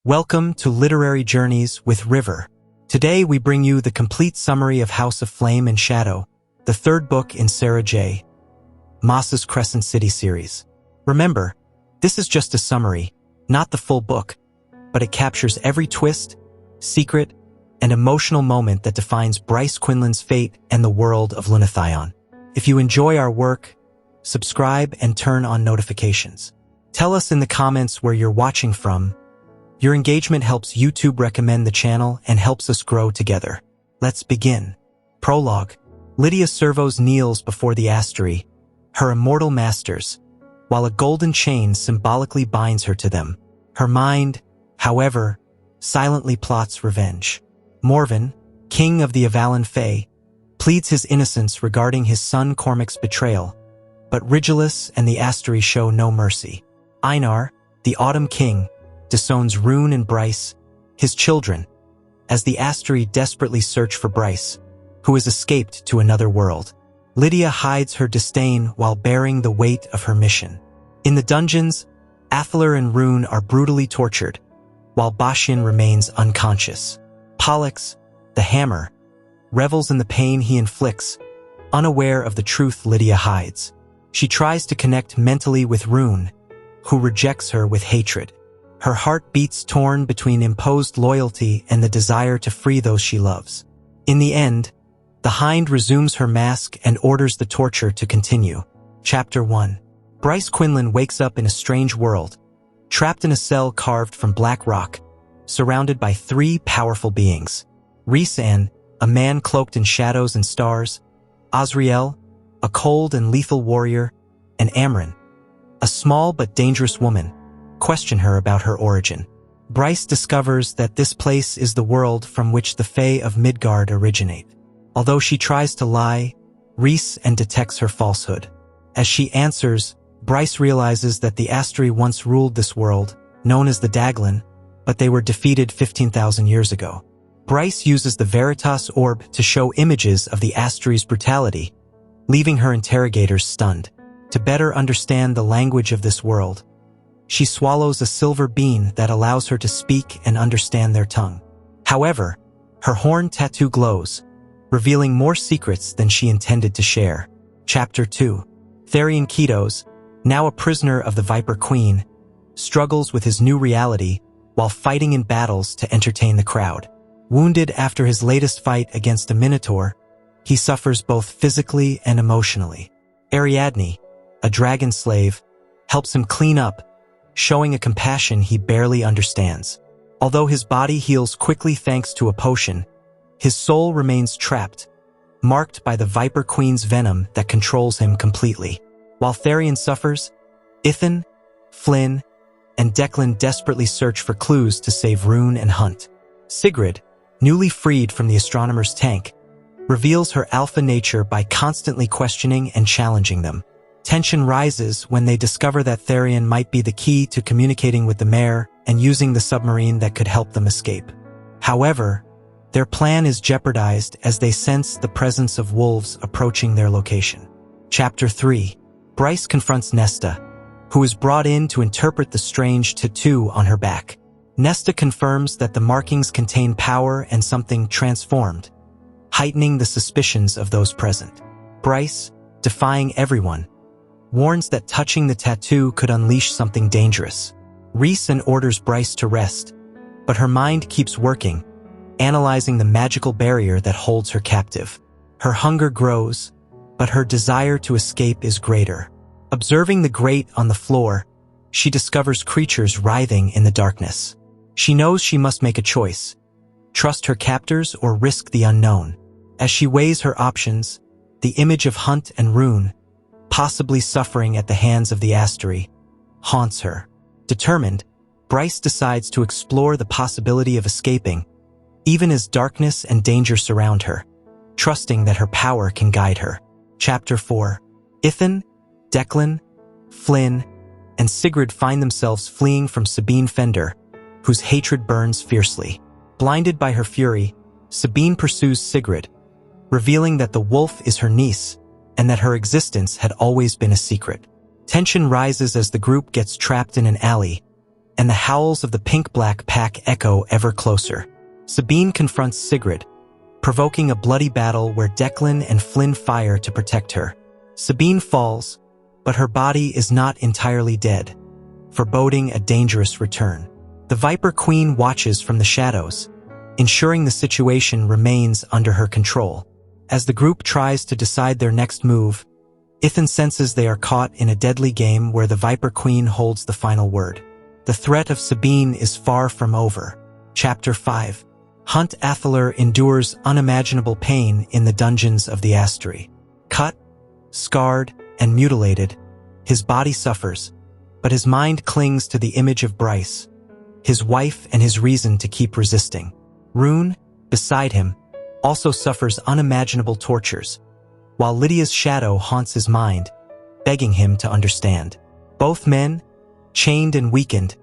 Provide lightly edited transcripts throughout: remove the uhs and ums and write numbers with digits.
Welcome to Literary Journeys with River. Today we bring you the complete summary of House of Flame and Shadow, the third book in Sarah J. Maas's Crescent City series. Remember, this is just a summary, not the full book, but it captures every twist, secret, and emotional moment that defines Bryce Quinlan's fate and the world of Lunathion. If you enjoy our work, subscribe and turn on notifications. Tell us in the comments where you're watching from. Your engagement helps YouTube recommend the channel and helps us grow together. Let's begin. Prologue. Lydia Servos kneels before the Asteri, her immortal masters, while a golden chain symbolically binds her to them. Her mind, however, silently plots revenge. Morven, king of the Avalan Fae, pleads his innocence regarding his son Cormac's betrayal, but Rigilus and the Asteri show no mercy. Einar, the Autumn King, disowns Rune and Bryce, his children, as the Asteri desperately search for Bryce, who has escaped to another world. Lydia hides her disdain while bearing the weight of her mission. In the dungeons, Athalar and Rune are brutally tortured, while Bashian remains unconscious. Pollux, the Hammer, revels in the pain he inflicts, unaware of the truth Lydia hides. She tries to connect mentally with Rune, who rejects her with hatred. Her heart beats torn between imposed loyalty and the desire to free those she loves. In the end, the Hind resumes her mask and orders the torture to continue. Chapter 1. Bryce Quinlan wakes up in a strange world, trapped in a cell carved from black rock, surrounded by three powerful beings. Rhys-An, a man cloaked in shadows and stars, Azriel, a cold and lethal warrior, and Amryn, a small but dangerous woman, question her about her origin. Bryce discovers that this place is the world from which the Fae of Midgard originate. Although she tries to lie, Rhys-An detects her falsehood. As she answers, Bryce realizes that the Asteri once ruled this world, known as the Daglan, but they were defeated 15,000 years ago. Bryce uses the Veritas Orb to show images of the Asteri's brutality, leaving her interrogators stunned. To better understand the language of this world, she swallows a silver bean that allows her to speak and understand their tongue. However, her horn tattoo glows, revealing more secrets than she intended to share. Chapter 2. Therian Ketos, now a prisoner of the Viper Queen, struggles with his new reality while fighting in battles to entertain the crowd. Wounded after his latest fight against a Minotaur, he suffers both physically and emotionally. Ariadne, a dragon slave, helps him clean up, showing a compassion he barely understands. Although his body heals quickly thanks to a potion, his soul remains trapped, marked by the Viper Queen's venom that controls him completely. While Therian suffers, Ithan, Flynn, and Declan desperately search for clues to save Rune and Hunt. Sigrid, newly freed from the astronomer's tank, reveals her alpha nature by constantly questioning and challenging them. Tension rises when they discover that Therian might be the key to communicating with the mayor and using the submarine that could help them escape. However, their plan is jeopardized as they sense the presence of wolves approaching their location. Chapter 3. Bryce confronts Nesta, who is brought in to interpret the strange tattoo on her back. Nesta confirms that the markings contain power and something transformed, heightening the suspicions of those present. Bryce, defying everyone, warns that touching the tattoo could unleash something dangerous. Rhys-An orders Bryce to rest, but her mind keeps working, analyzing the magical barrier that holds her captive. Her hunger grows, but her desire to escape is greater. Observing the grate on the floor, she discovers creatures writhing in the darkness. She knows she must make a choice, trust her captors or risk the unknown. As she weighs her options, the image of Hunt and Rune, possibly suffering at the hands of the Asteri, haunts her. Determined, Bryce decides to explore the possibility of escaping, even as darkness and danger surround her, trusting that her power can guide her. Chapter 4. Ithan, Declan, Flynn, and Sigrid find themselves fleeing from Sabine Fender, whose hatred burns fiercely. Blinded by her fury, Sabine pursues Sigrid, revealing that the wolf is her niece and that her existence had always been a secret. Tension rises as the group gets trapped in an alley, and the howls of the pink-black pack echo ever closer. Sabine confronts Sigrid, provoking a bloody battle where Declan and Flynn fire to protect her. Sabine falls, but her body is not entirely dead, foreboding a dangerous return. The Viper Queen watches from the shadows, ensuring the situation remains under her control. As the group tries to decide their next move, Ethan senses they are caught in a deadly game where the Viper Queen holds the final word. The threat of Sabine is far from over. Chapter 5. Hunt Athalar endures unimaginable pain in the dungeons of the Asteri. Cut, scarred, and mutilated, his body suffers, but his mind clings to the image of Bryce, his wife and his reason to keep resisting. Rune, beside him, also suffers unimaginable tortures, while Lydia's shadow haunts his mind, begging him to understand. Both men, chained and weakened,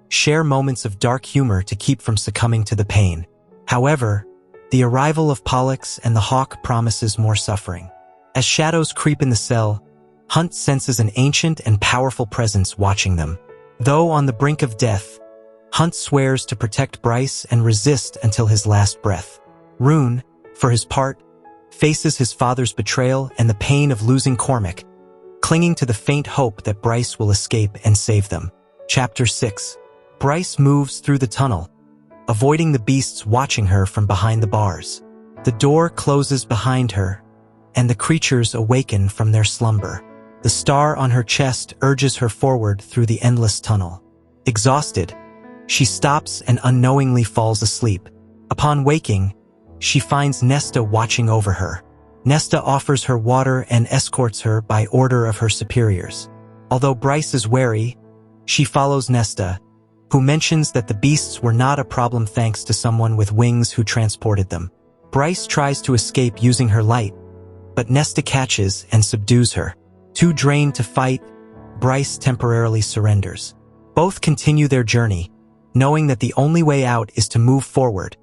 share moments of dark humor to keep from succumbing to the pain. However, the arrival of Pollux and the Hawk promises more suffering. As shadows creep in the cell, Hunt senses an ancient and powerful presence watching them. Though on the brink of death, Hunt swears to protect Bryce and resist until his last breath. Rune, for his part, faces his father's betrayal and the pain of losing Cormac, clinging to the faint hope that Bryce will escape and save them. Chapter 6. Bryce moves through the tunnel, avoiding the beasts watching her from behind the bars. The door closes behind her, and the creatures awaken from their slumber. The star on her chest urges her forward through the endless tunnel. Exhausted, she stops and unknowingly falls asleep. Upon waking, she finds Nesta watching over her. Nesta offers her water and escorts her by order of her superiors. Although Bryce is wary, she follows Nesta, who mentions that the beasts were not a problem thanks to someone with wings who transported them. Bryce tries to escape using her light, but Nesta catches and subdues her. Too drained to fight, Bryce temporarily surrenders. Both continue their journey, knowing that the only way out is to move forward,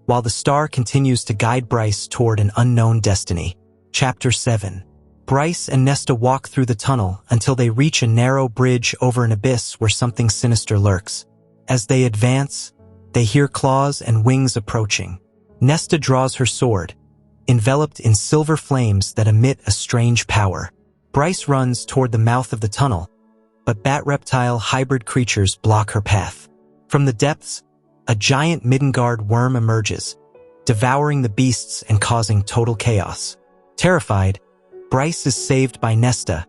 while the star continues to guide Bryce toward an unknown destiny. Chapter 7. Bryce and Nesta walk through the tunnel until they reach a narrow bridge over an abyss where something sinister lurks. As they advance, they hear claws and wings approaching. Nesta draws her sword, enveloped in silver flames that emit a strange power. Bryce runs toward the mouth of the tunnel, but bat-reptile hybrid creatures block her path. From the depths, a giant Midgard worm emerges, devouring the beasts and causing total chaos. Terrified, Bryce is saved by Nesta,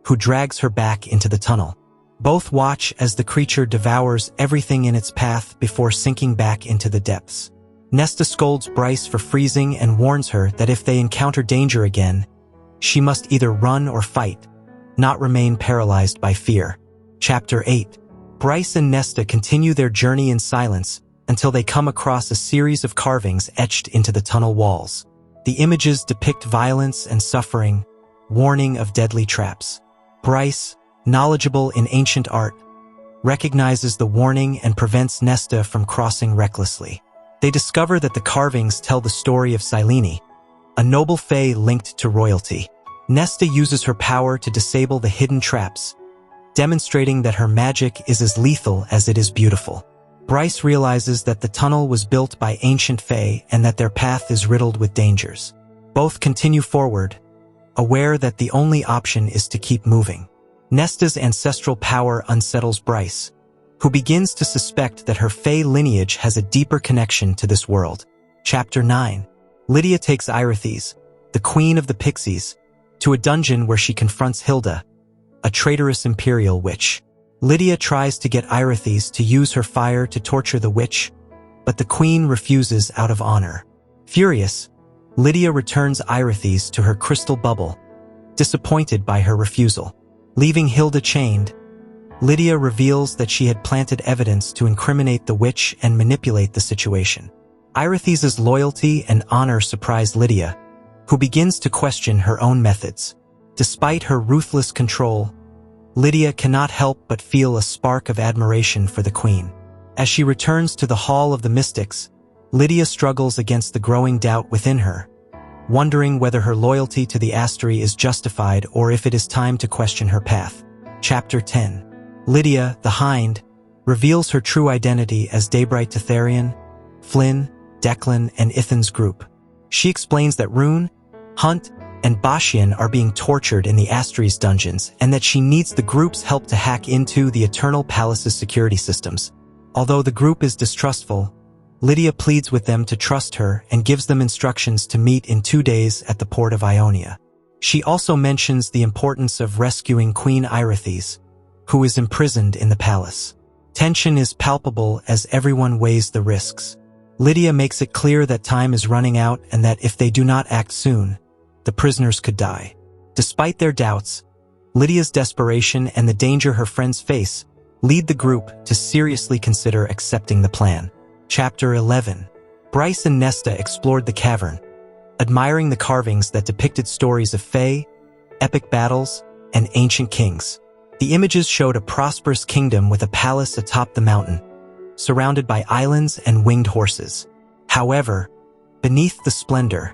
who drags her back into the tunnel. Both watch as the creature devours everything in its path before sinking back into the depths. Nesta scolds Bryce for freezing and warns her that if they encounter danger again, she must either run or fight, not remain paralyzed by fear. Chapter 8. Bryce and Nesta continue their journey in silence until they come across a series of carvings etched into the tunnel walls. The images depict violence and suffering, warning of deadly traps. Bryce, knowledgeable in ancient art, recognizes the warning and prevents Nesta from crossing recklessly. They discover that the carvings tell the story of Silene, a noble fae linked to royalty. Nesta uses her power to disable the hidden traps, demonstrating that her magic is as lethal as it is beautiful. Bryce realizes that the tunnel was built by ancient fae and that their path is riddled with dangers. Both continue forward, aware that the only option is to keep moving. Nesta's ancestral power unsettles Bryce, who begins to suspect that her fae lineage has a deeper connection to this world. Chapter 9. Lydia takes Irithes, the queen of the pixies, to a dungeon where she confronts Hilda, a traitorous imperial witch. Lydia tries to get Irithes to use her fire to torture the witch, but the queen refuses out of honor. Furious, Lydia returns Irithes to her crystal bubble, disappointed by her refusal. Leaving Hilda chained, Lydia reveals that she had planted evidence to incriminate the witch and manipulate the situation. Irithes's loyalty and honor surprise Lydia, who begins to question her own methods. Despite her ruthless control, Lydia cannot help but feel a spark of admiration for the queen. As she returns to the Hall of the Mystics, Lydia struggles against the growing doubt within her, wondering whether her loyalty to the Asteri is justified or if it is time to question her path. Chapter 10. Lydia, the Hind, reveals her true identity as breathtaking, Flynn, Declan, and Ethan's group. She explains that Rune, Hunt, and Bashian are being tortured in the Asteri's dungeons and that she needs the group's help to hack into the Eternal Palace's security systems. Although the group is distrustful, Lydia pleads with them to trust her and gives them instructions to meet in 2 days at the port of Ionia. She also mentions the importance of rescuing Queen Irithes, who is imprisoned in the palace. Tension is palpable as everyone weighs the risks. Lydia makes it clear that time is running out and that if they do not act soon, the prisoners could die. Despite their doubts, Lydia's desperation and the danger her friends face lead the group to seriously consider accepting the plan. Chapter 11. Bryce and Nesta explored the cavern, admiring the carvings that depicted stories of fae, epic battles, and ancient kings. The images showed a prosperous kingdom with a palace atop the mountain, surrounded by islands and winged horses. However, beneath the splendor,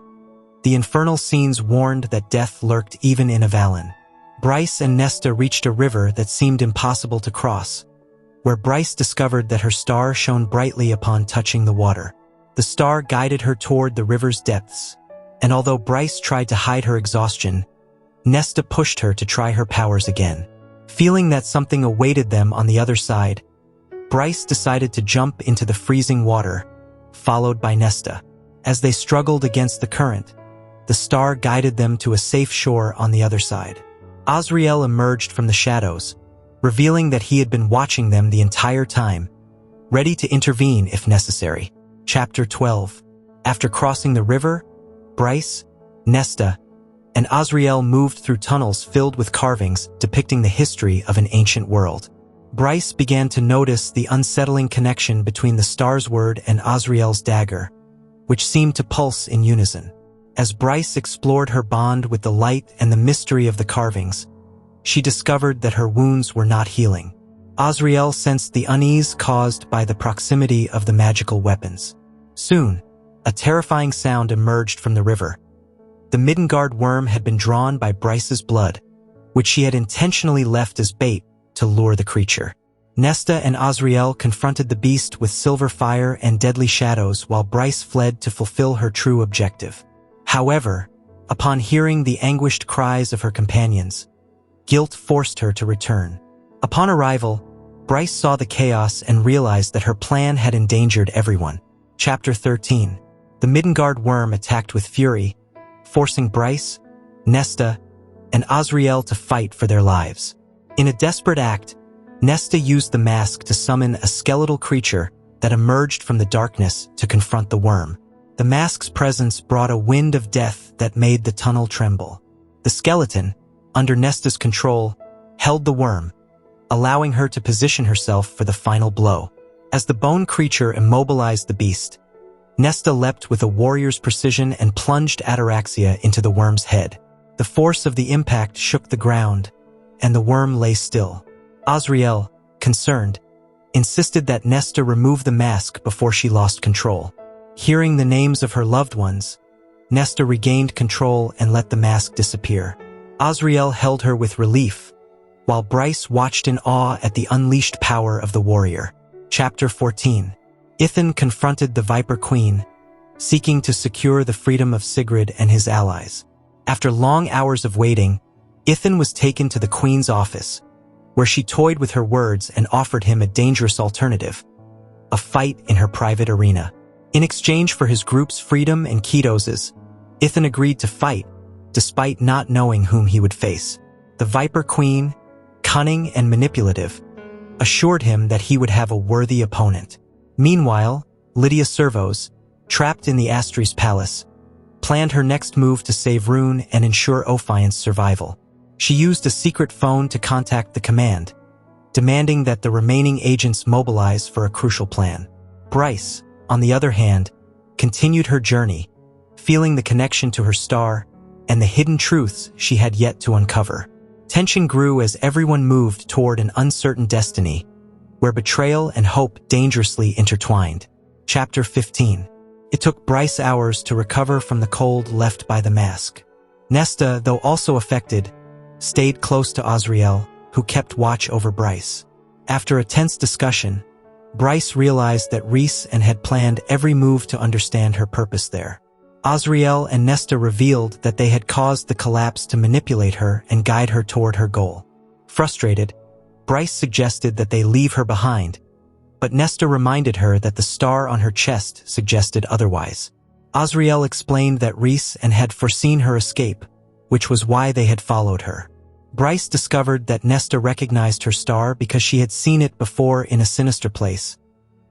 the infernal scenes warned that death lurked even in Avalon. Bryce and Nesta reached a river that seemed impossible to cross, where Bryce discovered that her star shone brightly upon touching the water. The star guided her toward the river's depths, and although Bryce tried to hide her exhaustion, Nesta pushed her to try her powers again. Feeling that something awaited them on the other side, Bryce decided to jump into the freezing water, followed by Nesta. As they struggled against the current, the star guided them to a safe shore on the other side. Azrael emerged from the shadows, revealing that he had been watching them the entire time, ready to intervene if necessary. Chapter 12. After crossing the river, Bryce, Nesta, and Azrael moved through tunnels filled with carvings depicting the history of an ancient world. Bryce began to notice the unsettling connection between the star's word and Azrael's dagger, which seemed to pulse in unison. As Bryce explored her bond with the light and the mystery of the carvings, she discovered that her wounds were not healing. Azrael sensed the unease caused by the proximity of the magical weapons. Soon, a terrifying sound emerged from the river. The Midgard worm had been drawn by Bryce's blood, which she had intentionally left as bait to lure the creature. Nesta and Azrael confronted the beast with silver fire and deadly shadows while Bryce fled to fulfill her true objective. However, upon hearing the anguished cries of her companions, guilt forced her to return. Upon arrival, Bryce saw the chaos and realized that her plan had endangered everyone. Chapter 13. The Midgard worm attacked with fury, forcing Bryce, Nesta, and Azrael to fight for their lives. In a desperate act, Nesta used the mask to summon a skeletal creature that emerged from the darkness to confront the worm. The mask's presence brought a wind of death that made the tunnel tremble. The skeleton, under Nesta's control, held the worm, allowing her to position herself for the final blow. As the bone creature immobilized the beast, Nesta leapt with a warrior's precision and plunged Ataraxia into the worm's head. The force of the impact shook the ground, and the worm lay still. Azrael, concerned, insisted that Nesta remove the mask before she lost control. Hearing the names of her loved ones, Nesta regained control and let the mask disappear. Azrael held her with relief, while Bryce watched in awe at the unleashed power of the warrior. Chapter 14. Ethan confronted the Viper Queen, seeking to secure the freedom of Sigrid and his allies. After long hours of waiting, Ethan was taken to the Queen's office, where she toyed with her words and offered him a dangerous alternative: a fight in her private arena. In exchange for his group's freedom and Kitos's, Ethan agreed to fight, despite not knowing whom he would face. The Viper Queen, cunning and manipulative, assured him that he would have a worthy opponent. Meanwhile, Lydia Servos, trapped in the Asteri's palace, planned her next move to save Rune and ensure Ophion's survival. She used a secret phone to contact the command, demanding that the remaining agents mobilize for a crucial plan. Bryce, on the other hand, continued her journey, feeling the connection to her star and the hidden truths she had yet to uncover. Tension grew as everyone moved toward an uncertain destiny, where betrayal and hope dangerously intertwined. Chapter 15. It took Bryce hours to recover from the cold left by the mask. Nesta, though also affected, stayed close to Azrael, who kept watch over Bryce. After a tense discussion, Bryce realized that Rhys and had planned every move to understand her purpose there. Azriel and Nesta revealed that they had caused the collapse to manipulate her and guide her toward her goal. Frustrated, Bryce suggested that they leave her behind, but Nesta reminded her that the star on her chest suggested otherwise. Azriel explained that Rhys and had foreseen her escape, which was why they had followed her. Bryce discovered that Nesta recognized her star because she had seen it before in a sinister place,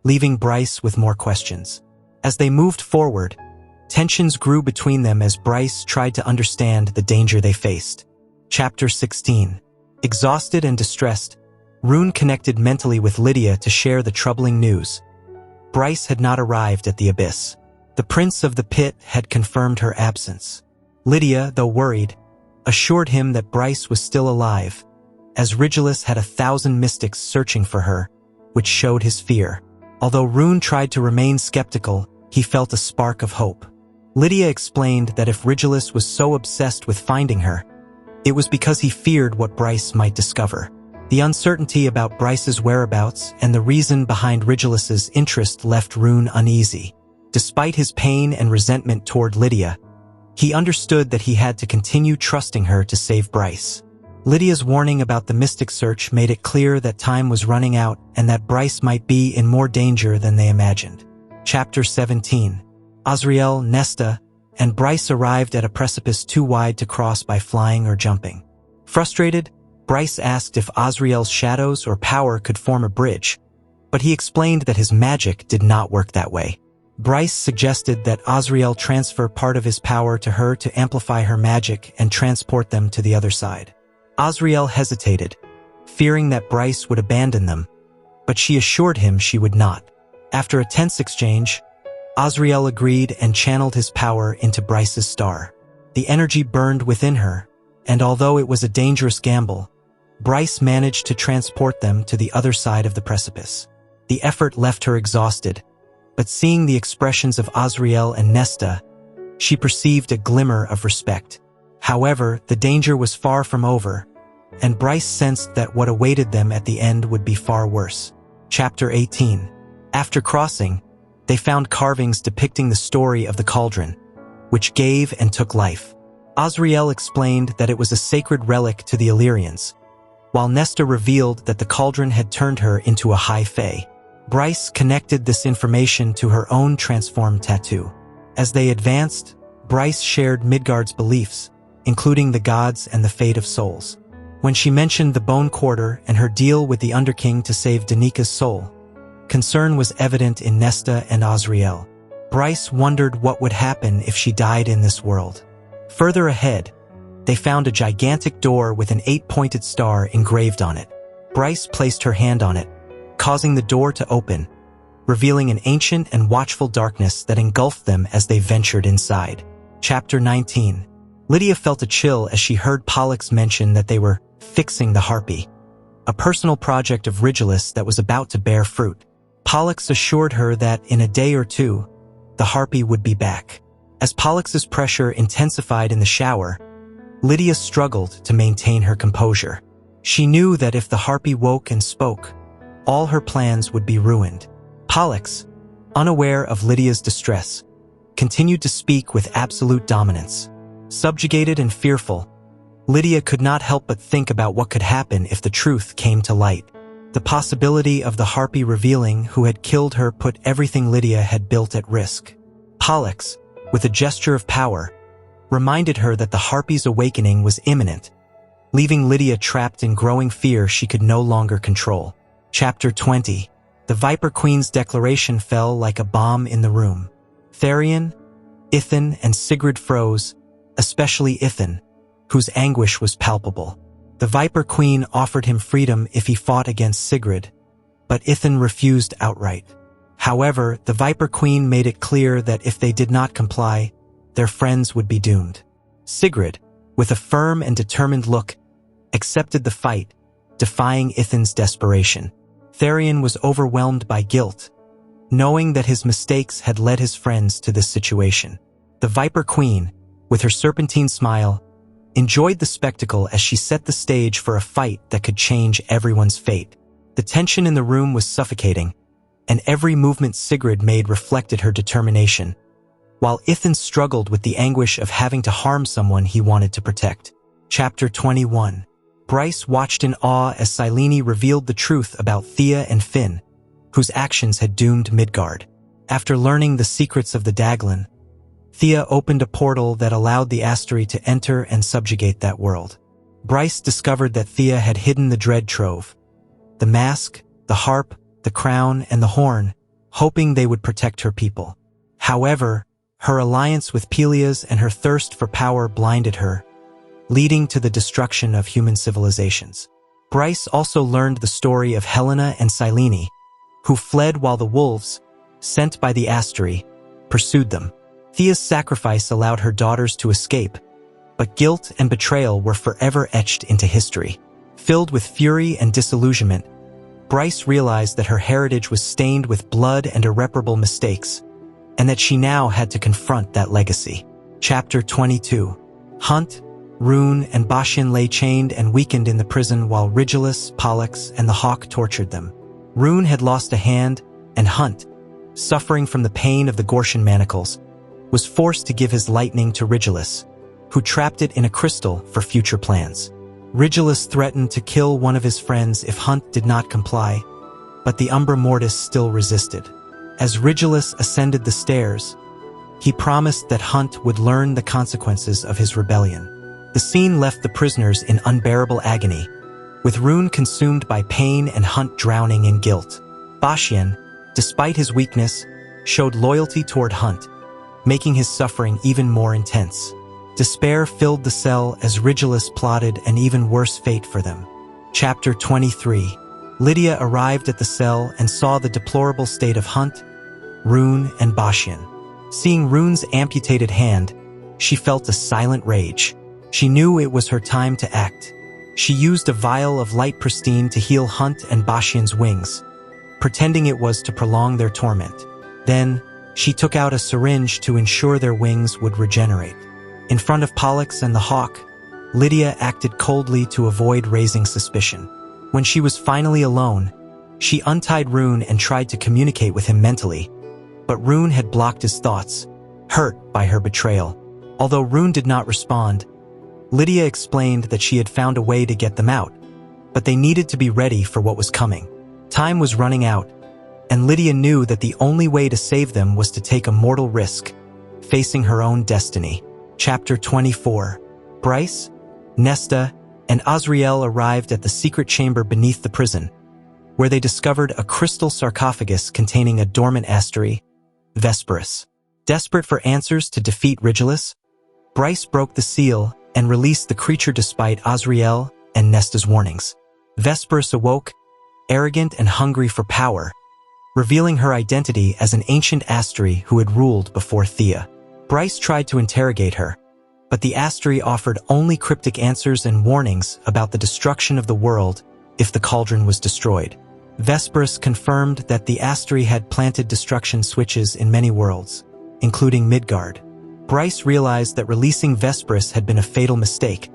leaving Bryce with more questions. As they moved forward, tensions grew between them as Bryce tried to understand the danger they faced. Chapter 16. Exhausted and distressed, Rune connected mentally with Lydia to share the troubling news. Bryce had not arrived at the abyss. The Prince of the Pit had confirmed her absence. Lydia, though worried, assured him that Bryce was still alive, as Rigilus had 1,000 mystics searching for her, which showed his fear. Although Rune tried to remain skeptical, he felt a spark of hope. Lydia explained that if Rigilus was so obsessed with finding her, it was because he feared what Bryce might discover. The uncertainty about Bryce's whereabouts and the reason behind Rigilus's interest left Rune uneasy. Despite his pain and resentment toward Lydia, he understood that he had to continue trusting her to save Bryce. Lydia's warning about the mystic search made it clear that time was running out and that Bryce might be in more danger than they imagined. Chapter 17. Azriel, Nesta, and Bryce arrived at a precipice too wide to cross by flying or jumping. Frustrated, Bryce asked if Azriel's shadows or power could form a bridge, but he explained that his magic did not work that way. Bryce suggested that Azriel transfer part of his power to her to amplify her magic and transport them to the other side. Azriel hesitated, fearing that Bryce would abandon them, but she assured him she would not. After a tense exchange, Azriel agreed and channeled his power into Bryce's star. The energy burned within her, and although it was a dangerous gamble, Bryce managed to transport them to the other side of the precipice. The effort left her exhausted, but seeing the expressions of Azriel and Nesta, she perceived a glimmer of respect. However, the danger was far from over, and Bryce sensed that what awaited them at the end would be far worse. Chapter 18. After crossing, they found carvings depicting the story of the cauldron, which gave and took life. Azriel explained that it was a sacred relic to the Illyrians, while Nesta revealed that the cauldron had turned her into a high fae. Bryce connected this information to her own transformed tattoo. As they advanced, Bryce shared Midgard's beliefs, including the gods and the fate of souls. When she mentioned the Bone Quarter and her deal with the Underking to save Danika's soul, concern was evident in Nesta and Azriel. Bryce wondered what would happen if she died in this world. Further ahead, they found a gigantic door with an 8-pointed star engraved on it. Bryce placed her hand on it, causing the door to open, revealing an ancient and watchful darkness that engulfed them as they ventured inside. Chapter 19. Lydia felt a chill as she heard Pollux mention that they were fixing the harpy, a personal project of Rigilus that was about to bear fruit. Pollux assured her that in a day or two, the harpy would be back. As Pollux's pressure intensified in the shower, Lydia struggled to maintain her composure. She knew that if the harpy woke and spoke, all her plans would be ruined. Pollux, unaware of Lydia's distress, continued to speak with absolute dominance. Subjugated and fearful, Lydia could not help but think about what could happen if the truth came to light. The possibility of the harpy revealing who had killed her put everything Lydia had built at risk. Pollux, with a gesture of power, reminded her that the harpy's awakening was imminent, leaving Lydia trapped in growing fear she could no longer control. Chapter 20. The Viper Queen's declaration fell like a bomb in the room. Therion, Ithan, and Sigrid froze, especially Ithan, whose anguish was palpable. The Viper Queen offered him freedom if he fought against Sigrid, but Ithan refused outright. However, the Viper Queen made it clear that if they did not comply, their friends would be doomed. Sigrid, with a firm and determined look, accepted the fight, defying Ithan's desperation. Therion was overwhelmed by guilt, knowing that his mistakes had led his friends to this situation. The Viper Queen, with her serpentine smile, enjoyed the spectacle as she set the stage for a fight that could change everyone's fate. The tension in the room was suffocating, and every movement Sigrid made reflected her determination, while Ithan struggled with the anguish of having to harm someone he wanted to protect. Chapter 21. Bryce watched in awe as Silene revealed the truth about Thea and Finn, whose actions had doomed Midgard. After learning the secrets of the Daglan, Thea opened a portal that allowed the Asteri to enter and subjugate that world. Bryce discovered that Thea had hidden the Dread Trove, the mask, the harp, the crown, and the horn, hoping they would protect her people. However, her alliance with Pelias and her thirst for power blinded her, leading to the destruction of human civilizations. Bryce also learned the story of Helena and Silene, who fled while the wolves, sent by the Asteri, pursued them. Thea's sacrifice allowed her daughters to escape, but guilt and betrayal were forever etched into history. Filled with fury and disillusionment, Bryce realized that her heritage was stained with blood and irreparable mistakes, and that she now had to confront that legacy. Chapter 22. Hunt, Rune, and Bashian lay chained and weakened in the prison while Rigilus, Pollux, and the Hawk tortured them. Rune had lost a hand, and Hunt, suffering from the pain of the Gortian manacles, was forced to give his lightning to Rigilus, who trapped it in a crystal for future plans. Rigilus threatened to kill one of his friends if Hunt did not comply, but the Umbra Mortis still resisted. As Rigilus ascended the stairs, he promised that Hunt would learn the consequences of his rebellion. The scene left the prisoners in unbearable agony, with Rune consumed by pain and Hunt drowning in guilt. Bashian, despite his weakness, showed loyalty toward Hunt, making his suffering even more intense. Despair filled the cell as Rigilus plotted an even worse fate for them. Chapter 23. Lydia arrived at the cell and saw the deplorable state of Hunt, Rune, and Bashian. Seeing Rune's amputated hand, she felt a silent rage. She knew it was her time to act. She used a vial of light pristine to heal Hunt and Bashian's wings, pretending it was to prolong their torment. Then, she took out a syringe to ensure their wings would regenerate. In front of Pollux and the Hawk, Lydia acted coldly to avoid raising suspicion. When she was finally alone, she untied Rune and tried to communicate with him mentally, but Rune had blocked his thoughts, hurt by her betrayal. Although Rune did not respond, Lydia explained that she had found a way to get them out, but they needed to be ready for what was coming. Time was running out, and Lydia knew that the only way to save them was to take a mortal risk, facing her own destiny. Chapter 24. Bryce, Nesta, and Azriel arrived at the secret chamber beneath the prison, where they discovered a crystal sarcophagus containing a dormant Asteri, Vesperus. Desperate for answers to defeat Rigilus, Bryce broke the seal and released the creature despite Azriel and Nesta's warnings. Vesperus awoke, arrogant and hungry for power, revealing her identity as an ancient Asteri who had ruled before Thea. Bryce tried to interrogate her, but the Asteri offered only cryptic answers and warnings about the destruction of the world if the cauldron was destroyed. Vesperus confirmed that the Asteri had planted destruction switches in many worlds, including Midgard. Bryce realized that releasing Vesperus had been a fatal mistake,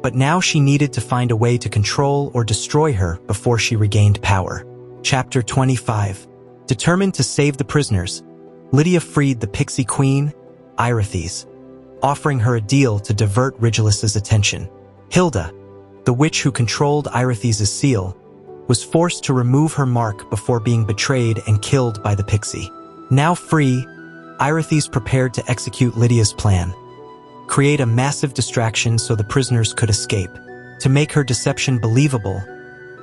but now she needed to find a way to control or destroy her before she regained power. Chapter 25. Determined to save the prisoners, Lydia freed the Pixie Queen, Irithes, offering her a deal to divert Rigilus's attention. Hilda, the witch who controlled Irithes's seal, was forced to remove her mark before being betrayed and killed by the Pixie. Now free, Irithes prepared to execute Lydia's plan, create a massive distraction so the prisoners could escape. To make her deception believable,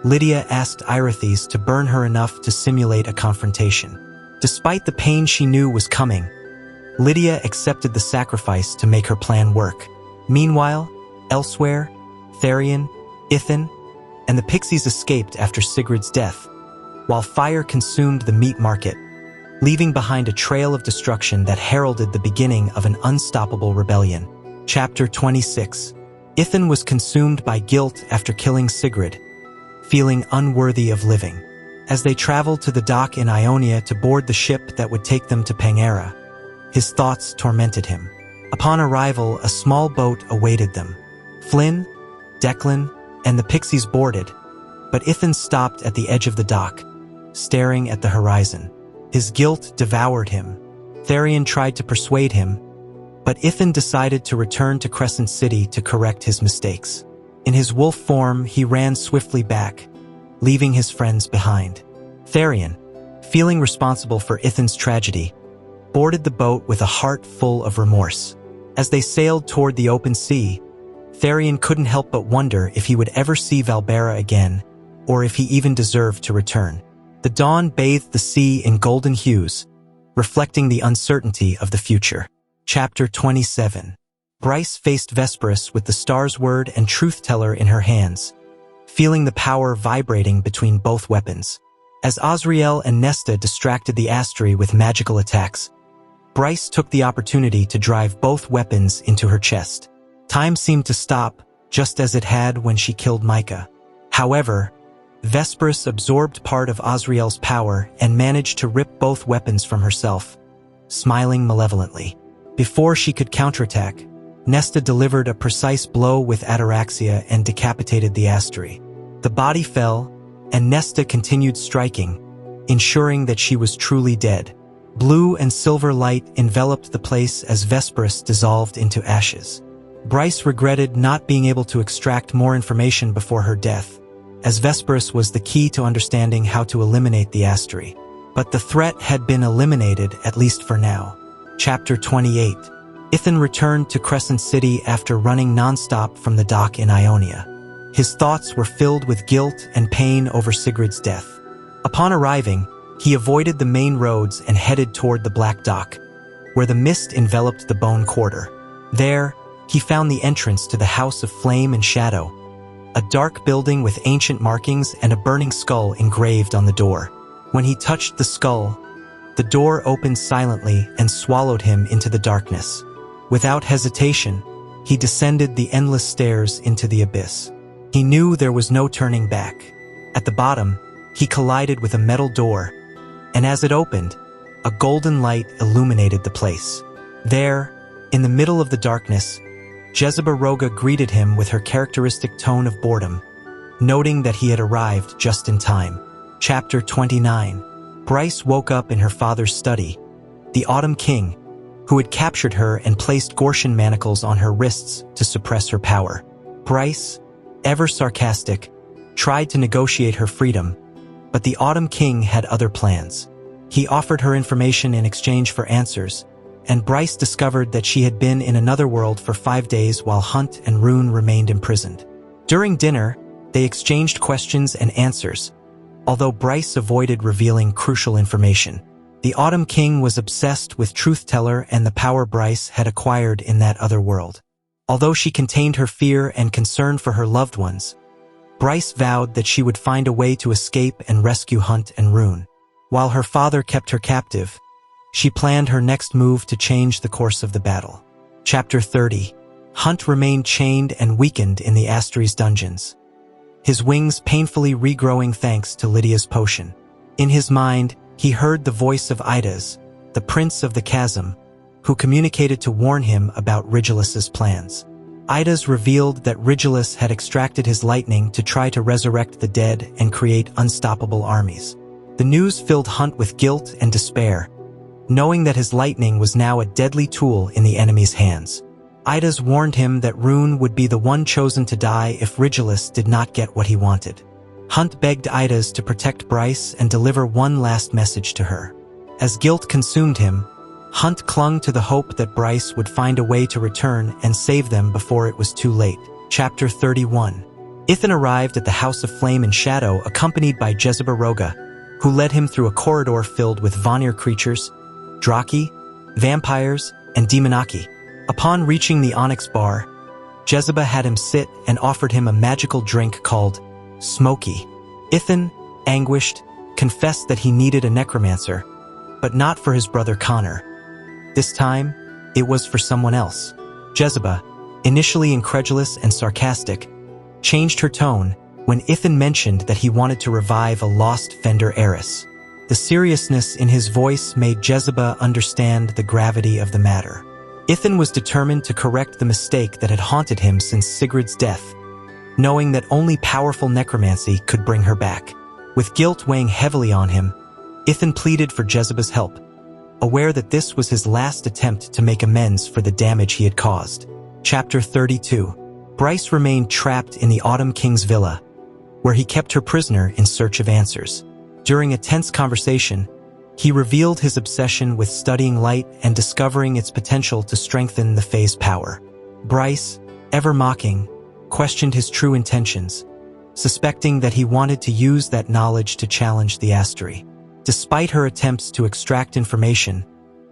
Lydia asked Irithes to burn her enough to simulate a confrontation. Despite the pain she knew was coming, Lydia accepted the sacrifice to make her plan work. Meanwhile, elsewhere, Therion, Ithan, and the Pixies escaped after Sigrid's death, while fire consumed the meat market, leaving behind a trail of destruction that heralded the beginning of an unstoppable rebellion. Chapter 26. Ithan was consumed by guilt after killing Sigrid, feeling unworthy of living. As they traveled to the dock in Ionia to board the ship that would take them to Pangera, his thoughts tormented him. Upon arrival, a small boat awaited them. Flynn, Declan, and the Pixies boarded, But Ithan stopped at the edge of the dock, staring at the horizon. His guilt devoured him. Tharion tried to persuade him, but Ithan decided to return to Crescent City to correct his mistakes. In his wolf form, he ran swiftly back, leaving his friends behind. Tharion, feeling responsible for Ithan's tragedy, boarded the boat with a heart full of remorse. As they sailed toward the open sea, Tharion couldn't help but wonder if he would ever see Valbera again, or if he even deserved to return. The dawn bathed the sea in golden hues, reflecting the uncertainty of the future. Chapter 27. Bryce faced Vesperus with the Star's Word and Truth Teller in her hands, feeling the power vibrating between both weapons. As Azriel and Nesta distracted the Asteri with magical attacks, Bryce took the opportunity to drive both weapons into her chest. Time seemed to stop, just as it had when she killed Micah. However, Vesperus absorbed part of Azriel's power and managed to rip both weapons from herself, smiling malevolently. Before she could counterattack, Nesta delivered a precise blow with ataraxia and decapitated the Asteri. The body fell, and Nesta continued striking, ensuring that she was truly dead. Blue and silver light enveloped the place as Vesperus dissolved into ashes. Bryce regretted not being able to extract more information before her death, as Vesperus was the key to understanding how to eliminate the Asteri. But the threat had been eliminated, at least for now. Chapter 28. Ithan returned to Crescent City after running non-stop from the dock in Ionia. His thoughts were filled with guilt and pain over Sigrid's death. Upon arriving, he avoided the main roads and headed toward the Black Dock, where the mist enveloped the Bone Quarter. There, he found the entrance to the House of Flame and Shadow, a dark building with ancient markings and a burning skull engraved on the door. When he touched the skull, the door opened silently and swallowed him into the darkness. Without hesitation, he descended the endless stairs into the abyss. He knew there was no turning back. At the bottom, he collided with a metal door, and as it opened, a golden light illuminated the place. There, in the middle of the darkness, Jezebel Roga greeted him with her characteristic tone of boredom, noting that he had arrived just in time. Chapter 29. Bryce woke up in her father's study, the Autumn King, who had captured her and placed Gorshin manacles on her wrists to suppress her power. Bryce, ever sarcastic, tried to negotiate her freedom, but the Autumn King had other plans. He offered her information in exchange for answers, and Bryce discovered that she had been in another world for 5 days while Hunt and Rune remained imprisoned. During dinner, they exchanged questions and answers, although Bryce avoided revealing crucial information. The Autumn King was obsessed with Truth Teller and the power Bryce had acquired in that other world. Although she contained her fear and concern for her loved ones, Bryce vowed that she would find a way to escape and rescue Hunt and Rune. While her father kept her captive, she planned her next move to change the course of the battle. Chapter 30. Hunt remained chained and weakened in the Asteri's dungeons, his wings painfully regrowing thanks to Lydia's potion. In his mind, he heard the voice of Idas, the Prince of the Chasm, who communicated to warn him about Rigilus's plans. Idas revealed that Rigilus had extracted his lightning to try to resurrect the dead and create unstoppable armies. The news filled Hunt with guilt and despair, knowing that his lightning was now a deadly tool in the enemy's hands. Idas warned him that Rune would be the one chosen to die if Rigilus did not get what he wanted. Hunt begged Idas to protect Bryce and deliver one last message to her. As guilt consumed him, Hunt clung to the hope that Bryce would find a way to return and save them before it was too late. Chapter 31. Ithan arrived at the House of Flame and Shadow accompanied by Jezebel Roga, who led him through a corridor filled with Vanir creatures, Draki, vampires, and Demonaki. Upon reaching the Onyx Bar, Jezebel had him sit and offered him a magical drink called Smoky. Ithan, anguished, confessed that he needed a necromancer, but not for his brother Connor. This time, it was for someone else. Jezebel, initially incredulous and sarcastic, changed her tone when Ithan mentioned that he wanted to revive a lost Fender heiress. The seriousness in his voice made Jezebel understand the gravity of the matter. Ithan was determined to correct the mistake that had haunted him since Sigrid's death, knowing that only powerful necromancy could bring her back. With guilt weighing heavily on him, Ithan pleaded for Jezebel's help, aware that this was his last attempt to make amends for the damage he had caused. Chapter 32. Bryce remained trapped in the Autumn King's villa, where he kept her prisoner in search of answers. During a tense conversation, he revealed his obsession with studying light and discovering its potential to strengthen the Fae's power. Bryce, ever mocking, questioned his true intentions, suspecting that he wanted to use that knowledge to challenge the Asteri. Despite her attempts to extract information,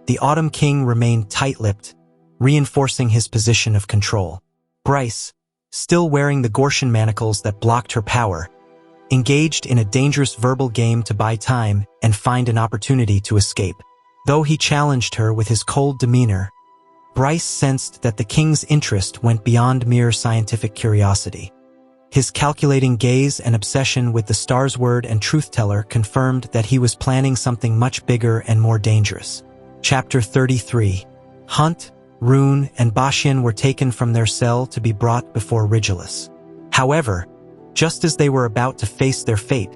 the Autumn King remained tight-lipped, reinforcing his position of control. Bryce, still wearing the Gorshan manacles that blocked her power, engaged in a dangerous verbal game to buy time and find an opportunity to escape. Though he challenged her with his cold demeanor, Bryce sensed that the king's interest went beyond mere scientific curiosity. His calculating gaze and obsession with the Star's Word and Truth-Teller confirmed that he was planning something much bigger and more dangerous. Chapter 33. Hunt, Rune, and Bashian were taken from their cell to be brought before Rigilus. However, just as they were about to face their fate,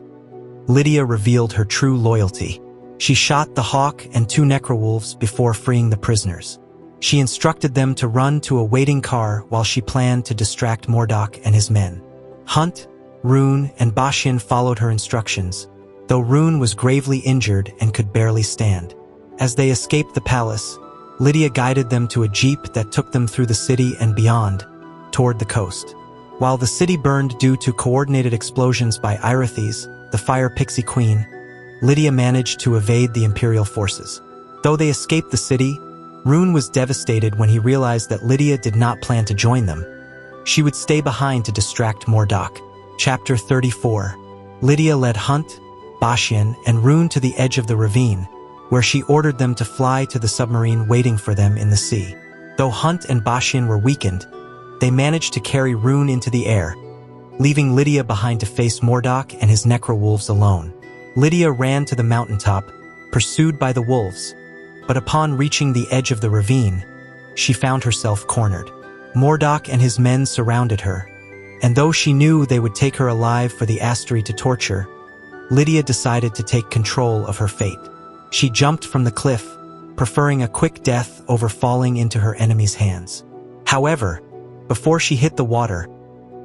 Lydia revealed her true loyalty. She shot the hawk and 2 necrowolves before freeing the prisoners. She instructed them to run to a waiting car while she planned to distract Mordok and his men. Hunt, Rune, and Bashian followed her instructions, though Rune was gravely injured and could barely stand. As they escaped the palace, Lydia guided them to a jeep that took them through the city and beyond, toward the coast. While the city burned due to coordinated explosions by Irithes, the Fire Pixie Queen, Lydia managed to evade the Imperial forces. Though they escaped the city, Rune was devastated when he realized that Lydia did not plan to join them. She would stay behind to distract Mordok. Chapter 34. Lydia led Hunt, Bashian, and Rune to the edge of the ravine, where she ordered them to fly to the submarine waiting for them in the sea. Though Hunt and Bashian were weakened, they managed to carry Rune into the air, leaving Lydia behind to face Mordok and his necrowolves alone. Lydia ran to the mountaintop, pursued by the wolves, but upon reaching the edge of the ravine, she found herself cornered. Mordok and his men surrounded her, and though she knew they would take her alive for the Asteri to torture, Lydia decided to take control of her fate. She jumped from the cliff, preferring a quick death over falling into her enemy's hands. However, before she hit the water,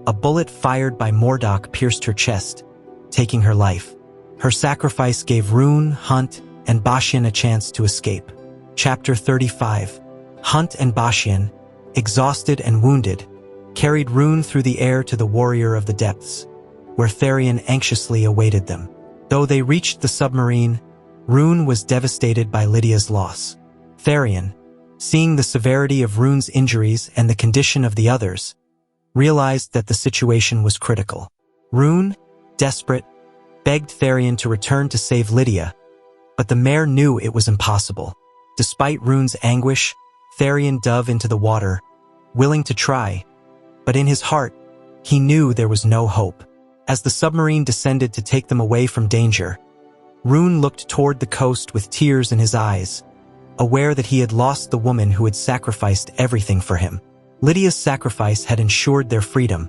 a bullet fired by Mordok pierced her chest, taking her life. Her sacrifice gave Rune, Hunt, and Bashian a chance to escape. Chapter 35. Hunt and Bashian, exhausted and wounded, carried Rune through the air to the Warrior of the Depths, where Therion anxiously awaited them. Though they reached the submarine, Rune was devastated by Lydia's loss. Therion, seeing the severity of Rune's injuries and the condition of the others, realized that the situation was critical. Rune, desperate, begged Therion to return to save Lydia, but the mayor knew it was impossible. Despite Rune's anguish, Therion dove into the water, willing to try, but in his heart, he knew there was no hope. As the submarine descended to take them away from danger, Rune looked toward the coast with tears in his eyes, aware that he had lost the woman who had sacrificed everything for him. Lydia's sacrifice had ensured their freedom,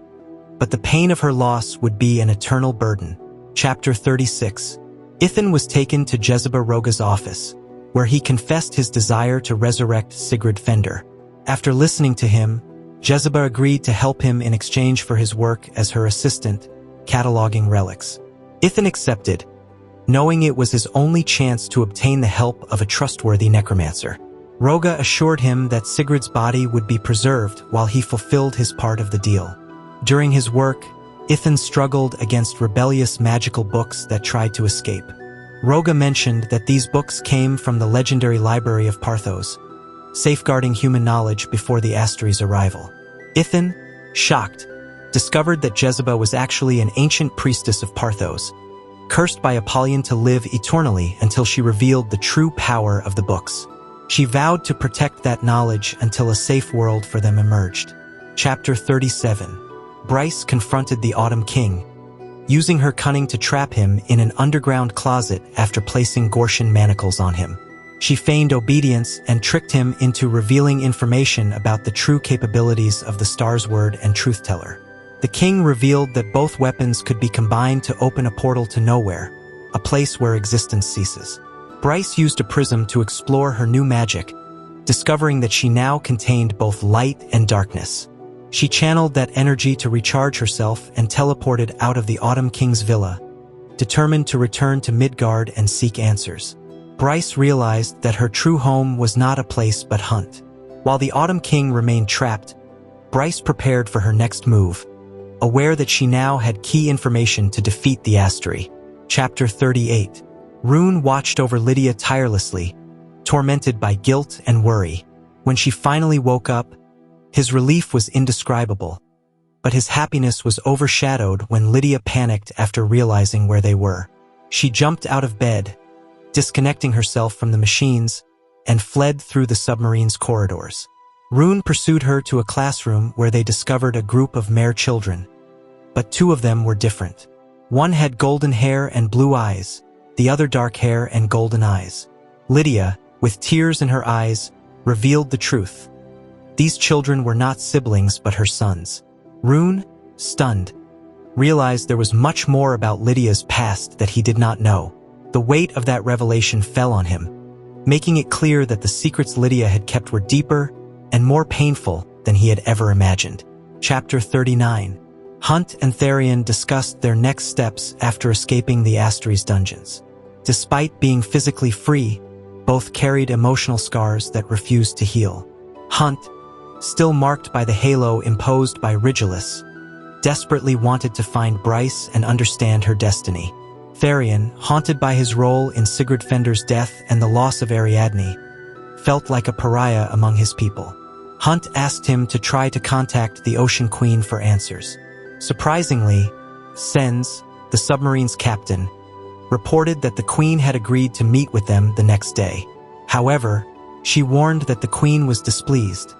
but the pain of her loss would be an eternal burden. Chapter 36. Ithan was taken to Jezebel Roga's office, where he confessed his desire to resurrect Sigrid Fender. After listening to him, Jezebel agreed to help him in exchange for his work as her assistant, cataloging relics. Ithan accepted, knowing it was his only chance to obtain the help of a trustworthy necromancer. Roga assured him that Sigrid's body would be preserved while he fulfilled his part of the deal. During his work, Ithan struggled against rebellious magical books that tried to escape. Roga mentioned that these books came from the legendary library of Parthos, safeguarding human knowledge before the Asteri's arrival. Ithan, shocked, discovered that Jezebel was actually an ancient priestess of Parthos, cursed by Apollyon to live eternally until she revealed the true power of the books. She vowed to protect that knowledge until a safe world for them emerged. Chapter 37. Bryce confronted the Autumn King, using her cunning to trap him in an underground closet after placing Gorshan manacles on him. She feigned obedience and tricked him into revealing information about the true capabilities of the Star's Word and Truth-Teller. The king revealed that both weapons could be combined to open a portal to nowhere, a place where existence ceases. Bryce used a prism to explore her new magic, discovering that she now contained both light and darkness. She channeled that energy to recharge herself and teleported out of the Autumn King's villa, determined to return to Midgard and seek answers. Bryce realized that her true home was not a place but Hunt. While the Autumn King remained trapped, Bryce prepared for her next move, aware that she now had key information to defeat the Asteri. Chapter 38. Rune watched over Lydia tirelessly, tormented by guilt and worry. When she finally woke up, his relief was indescribable, but his happiness was overshadowed when Lydia panicked after realizing where they were. She jumped out of bed, disconnecting herself from the machines, and fled through the submarine's corridors. Rune pursued her to a classroom where they discovered a group of mere children, but two of them were different. One had golden hair and blue eyes, the other dark hair and golden eyes. Lydia, with tears in her eyes, revealed the truth. These children were not siblings but her sons. Rune, stunned, realized there was much more about Lydia's past that he did not know. The weight of that revelation fell on him, making it clear that the secrets Lydia had kept were deeper and more painful than he had ever imagined. Chapter 39. Hunt and Therion discussed their next steps after escaping the Asteri's dungeons. Despite being physically free, both carried emotional scars that refused to heal. Hunt, still marked by the halo imposed by Rigilus, desperately wanted to find Bryce and understand her destiny. Therion, haunted by his role in Sigurd Fender's death and the loss of Ariadne, felt like a pariah among his people. Hunt asked him to try to contact the Ocean Queen for answers. Surprisingly, Sens, the submarine's captain, reported that the Queen had agreed to meet with them the next day. However, she warned that the Queen was displeased,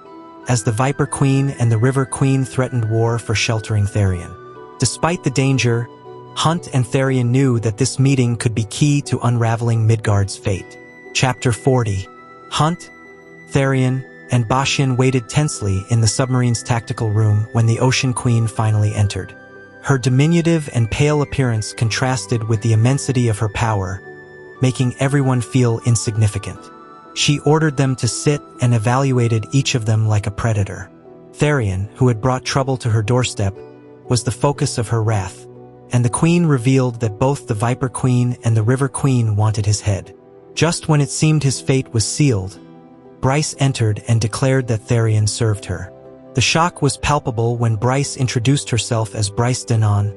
as the Viper Queen and the River Queen threatened war for sheltering Therion. Despite the danger, Hunt and Therion knew that this meeting could be key to unraveling Midgard's fate. Chapter 40. Hunt, Therion, and Bashian waited tensely in the submarine's tactical room when the Ocean Queen finally entered. Her diminutive and pale appearance contrasted with the immensity of her power, making everyone feel insignificant. She ordered them to sit and evaluated each of them like a predator. Therion, who had brought trouble to her doorstep, was the focus of her wrath, and the Queen revealed that both the Viper Queen and the River Queen wanted his head. Just when it seemed his fate was sealed, Bryce entered and declared that Therion served her. The shock was palpable when Bryce introduced herself as Bryce Denon,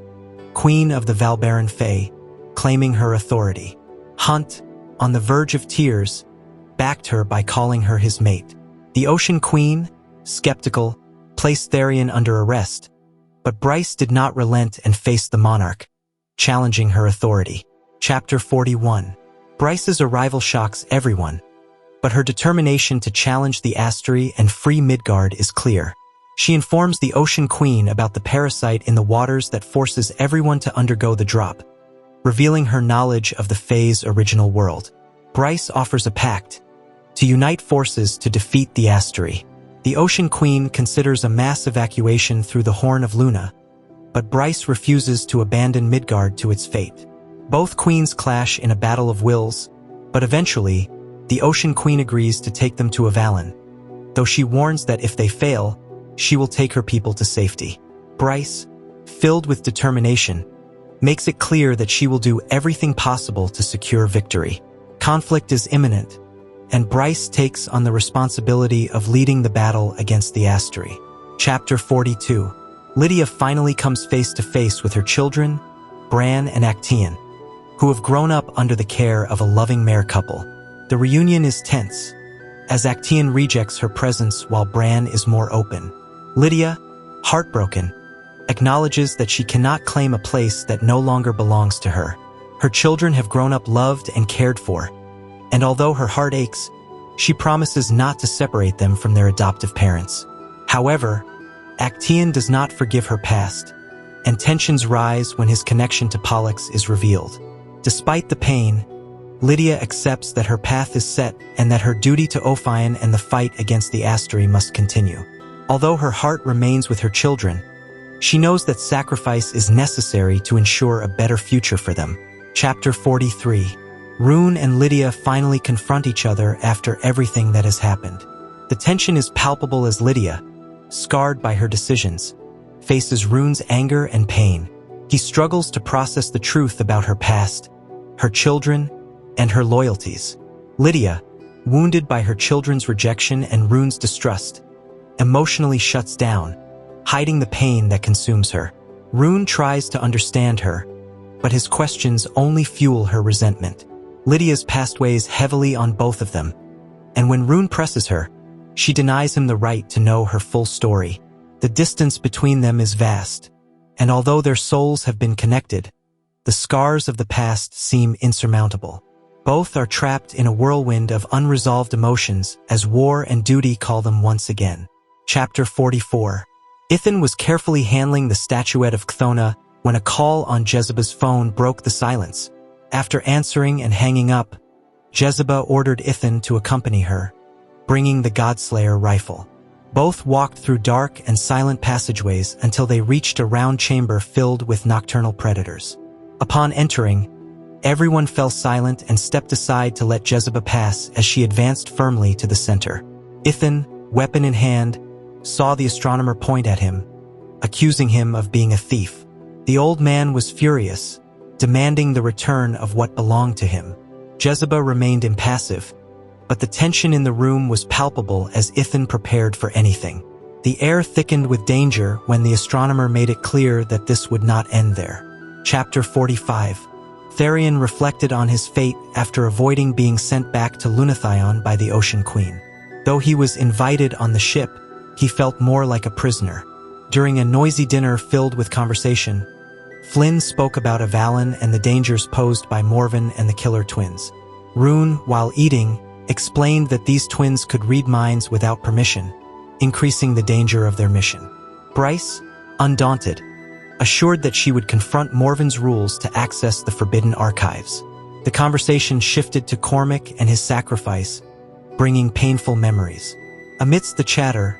Queen of the Valbaran Fae, claiming her authority. Hunt, on the verge of tears, backed her by calling her his mate. The Ocean Queen, skeptical, placed Therion under arrest, but Bryce did not relent and faced the monarch, challenging her authority. Chapter 41. Bryce's arrival shocks everyone, but her determination to challenge the Asteri and free Midgard is clear. She informs the Ocean Queen about the parasite in the waters that forces everyone to undergo the drop, revealing her knowledge of the Fae's original world. Bryce offers a pact to unite forces to defeat the Asteri. The Ocean Queen considers a mass evacuation through the Horn of Luna, but Bryce refuses to abandon Midgard to its fate. Both queens clash in a battle of wills, but eventually, the Ocean Queen agrees to take them to Avalon, though she warns that if they fail, she will take her people to safety. Bryce, filled with determination, makes it clear that she will do everything possible to secure victory. Conflict is imminent, and Bryce takes on the responsibility of leading the battle against the Asteri. Chapter 42. Lydia finally comes face to face with her children, Bran and Actaeon, who have grown up under the care of a loving mare couple. The reunion is tense, as Actaeon rejects her presence while Bran is more open. Lydia, heartbroken, acknowledges that she cannot claim a place that no longer belongs to her. Her children have grown up loved and cared for, and although her heart aches, she promises not to separate them from their adoptive parents. However, Actaeon does not forgive her past, and tensions rise when his connection to Pollux is revealed. Despite the pain, Lydia accepts that her path is set and that her duty to Ophion and the fight against the Asteri must continue. Although her heart remains with her children, She knows that sacrifice is necessary to ensure a better future for them. Chapter 43. Rune and Lydia finally confront each other after everything that has happened. The tension is palpable as Lydia, scarred by her decisions, faces Rune's anger and pain. He struggles to process the truth about her past, her children, and her loyalties. Lydia, wounded by her children's rejection and Rune's distrust, emotionally shuts down, hiding the pain that consumes her. Rune tries to understand her, but his questions only fuel her resentment. Lydia's past weighs heavily on both of them, and when Rune presses her, she denies him the right to know her full story. The distance between them is vast, and although their souls have been connected, the scars of the past seem insurmountable. Both are trapped in a whirlwind of unresolved emotions as war and duty call them once again. Chapter 44. Ithan was carefully handling the statuette of Chthona when a call on Jezebah's phone broke the silence. After answering and hanging up, Jezebah ordered Ithan to accompany her, bringing the Godslayer rifle. Both walked through dark and silent passageways until they reached a round chamber filled with nocturnal predators. Upon entering, everyone fell silent and stepped aside to let Jezebah pass as she advanced firmly to the center. Ithan, weapon in hand, saw the astronomer point at him, accusing him of being a thief. The old man was furious, demanding the return of what belonged to him. Jezebah remained impassive, but the tension in the room was palpable as Ithan prepared for anything. The air thickened with danger when the astronomer made it clear that this would not end there. Chapter 45. Therion reflected on his fate after avoiding being sent back to Lunathion by the Ocean Queen. Though he was invited on the ship, he felt more like a prisoner. During a noisy dinner filled with conversation, Flynn spoke about Avalon and the dangers posed by Morven and the killer twins. Rune, while eating, explained that these twins could read minds without permission, increasing the danger of their mission. Bryce, undaunted, assured that she would confront Morven's rules to access the forbidden archives. The conversation shifted to Cormac and his sacrifice, bringing painful memories. Amidst the chatter,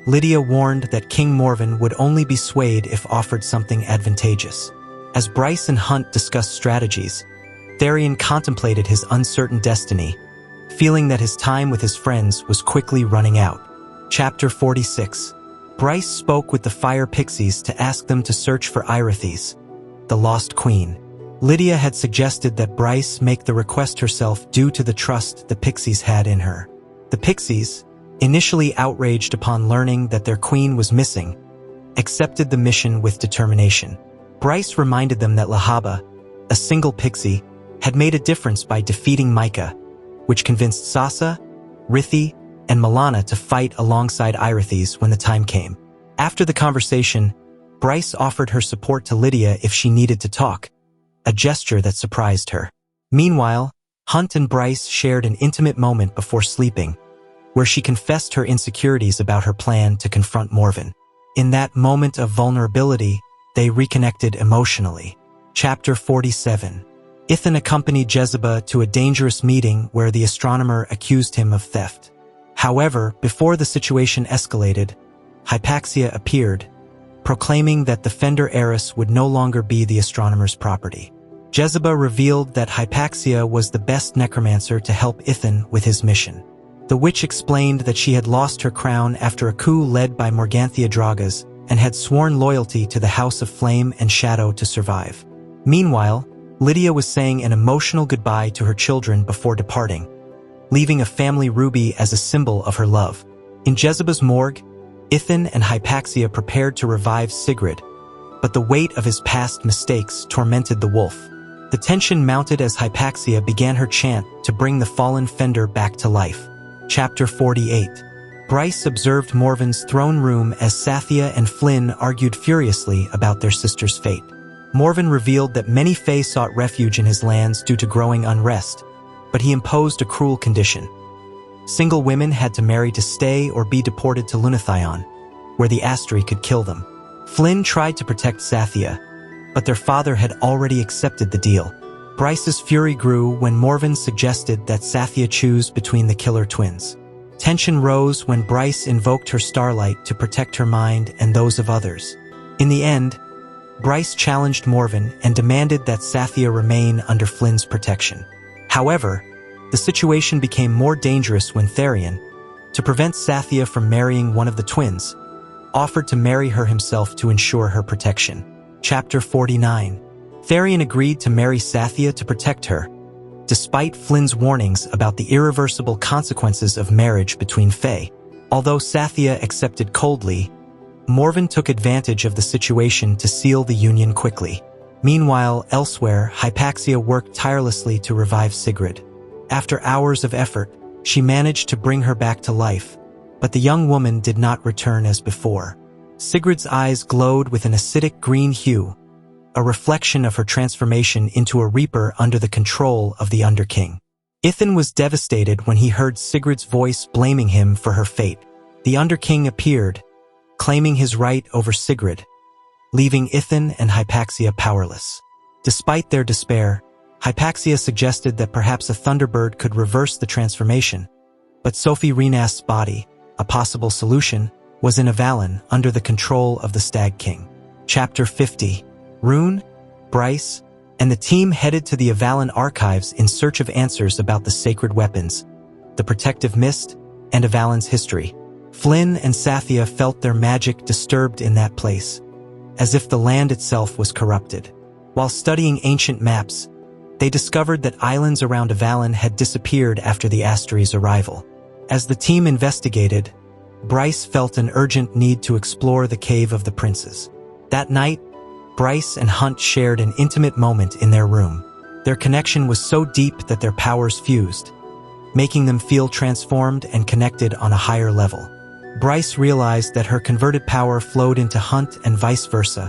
Lydia warned that King Morven would only be swayed if offered something advantageous. As Bryce and Hunt discussed strategies, Therion contemplated his uncertain destiny, feeling that his time with his friends was quickly running out. Chapter 46. Bryce spoke with the Fire Pixies to ask them to search for Irithes, the lost queen. Lydia had suggested that Bryce make the request herself due to the trust the Pixies had in her. The Pixies, initially outraged upon learning that their queen was missing, accepted the mission with determination. Bryce reminded them that Lahaba, a single pixie, had made a difference by defeating Micah, which convinced Sasa, Rithi, and Milana to fight alongside Irithes when the time came. After the conversation, Bryce offered her support to Lydia if she needed to talk, a gesture that surprised her. Meanwhile, Hunt and Bryce shared an intimate moment before sleeping, where she confessed her insecurities about her plan to confront Morven. In that moment of vulnerability, they reconnected emotionally. Chapter 47. Ithan accompanied Jezebah to a dangerous meeting where the astronomer accused him of theft. However, before the situation escalated, Hypaxia appeared, proclaiming that the Fender heiress would no longer be the astronomer's property. Jezebah revealed that Hypaxia was the best necromancer to help Ithan with his mission. The witch explained that she had lost her crown after a coup led by Morganthia Dragas and had sworn loyalty to the House of Flame and Shadow to survive. Meanwhile, Lydia was saying an emotional goodbye to her children before departing, leaving a family ruby as a symbol of her love. In Jezebah's morgue, Ithan and Hypaxia prepared to revive Sigrid, but the weight of his past mistakes tormented the wolf. The tension mounted as Hypaxia began her chant to bring the fallen Fender back to life. Chapter 48. Bryce observed Morven's throne room as Sathia and Flynn argued furiously about their sister's fate. Morven revealed that many Fae sought refuge in his lands due to growing unrest, but he imposed a cruel condition. Single women had to marry to stay or be deported to Lunathion, where the Asteri could kill them. Flynn tried to protect Sathia, but their father had already accepted the deal. Bryce's fury grew when Morven suggested that Sathia choose between the killer twins. Tension rose when Bryce invoked her starlight to protect her mind and those of others. In the end, Bryce challenged Morven and demanded that Sathya remain under Flynn's protection. However, the situation became more dangerous when Therion, to prevent Sathya from marrying one of the twins, offered to marry her himself to ensure her protection. Chapter 49. Therion agreed to marry Sathya to protect her, despite Flynn's warnings about the irreversible consequences of marriage between Fae. Although Sathya accepted coldly, Morven took advantage of the situation to seal the union quickly. Meanwhile, elsewhere, Hypaxia worked tirelessly to revive Sigrid. After hours of effort, she managed to bring her back to life, but the young woman did not return as before. Sigrid's eyes glowed with an acidic green hue, a reflection of her transformation into a reaper under the control of the Underking. Ithan was devastated when he heard Sigrid's voice blaming him for her fate. The Underking appeared, claiming his right over Sigrid, leaving Ithan and Hypaxia powerless. Despite their despair, Hypaxia suggested that perhaps a Thunderbird could reverse the transformation, but Sophie Renast's body, a possible solution, was in Avalon under the control of the Stag King. Chapter 50. Rune, Bryce, and the team headed to the Avalon archives in search of answers about the sacred weapons, the protective mist, and Avalon's history. Flynn and Sathya felt their magic disturbed in that place, as if the land itself was corrupted. While studying ancient maps, they discovered that islands around Avalon had disappeared after the Asteri's arrival. As the team investigated, Bryce felt an urgent need to explore the Cave of the Princes. That night, Bryce and Hunt shared an intimate moment in their room. Their connection was so deep that their powers fused, making them feel transformed and connected on a higher level. Bryce realized that her converted power flowed into Hunt and vice versa,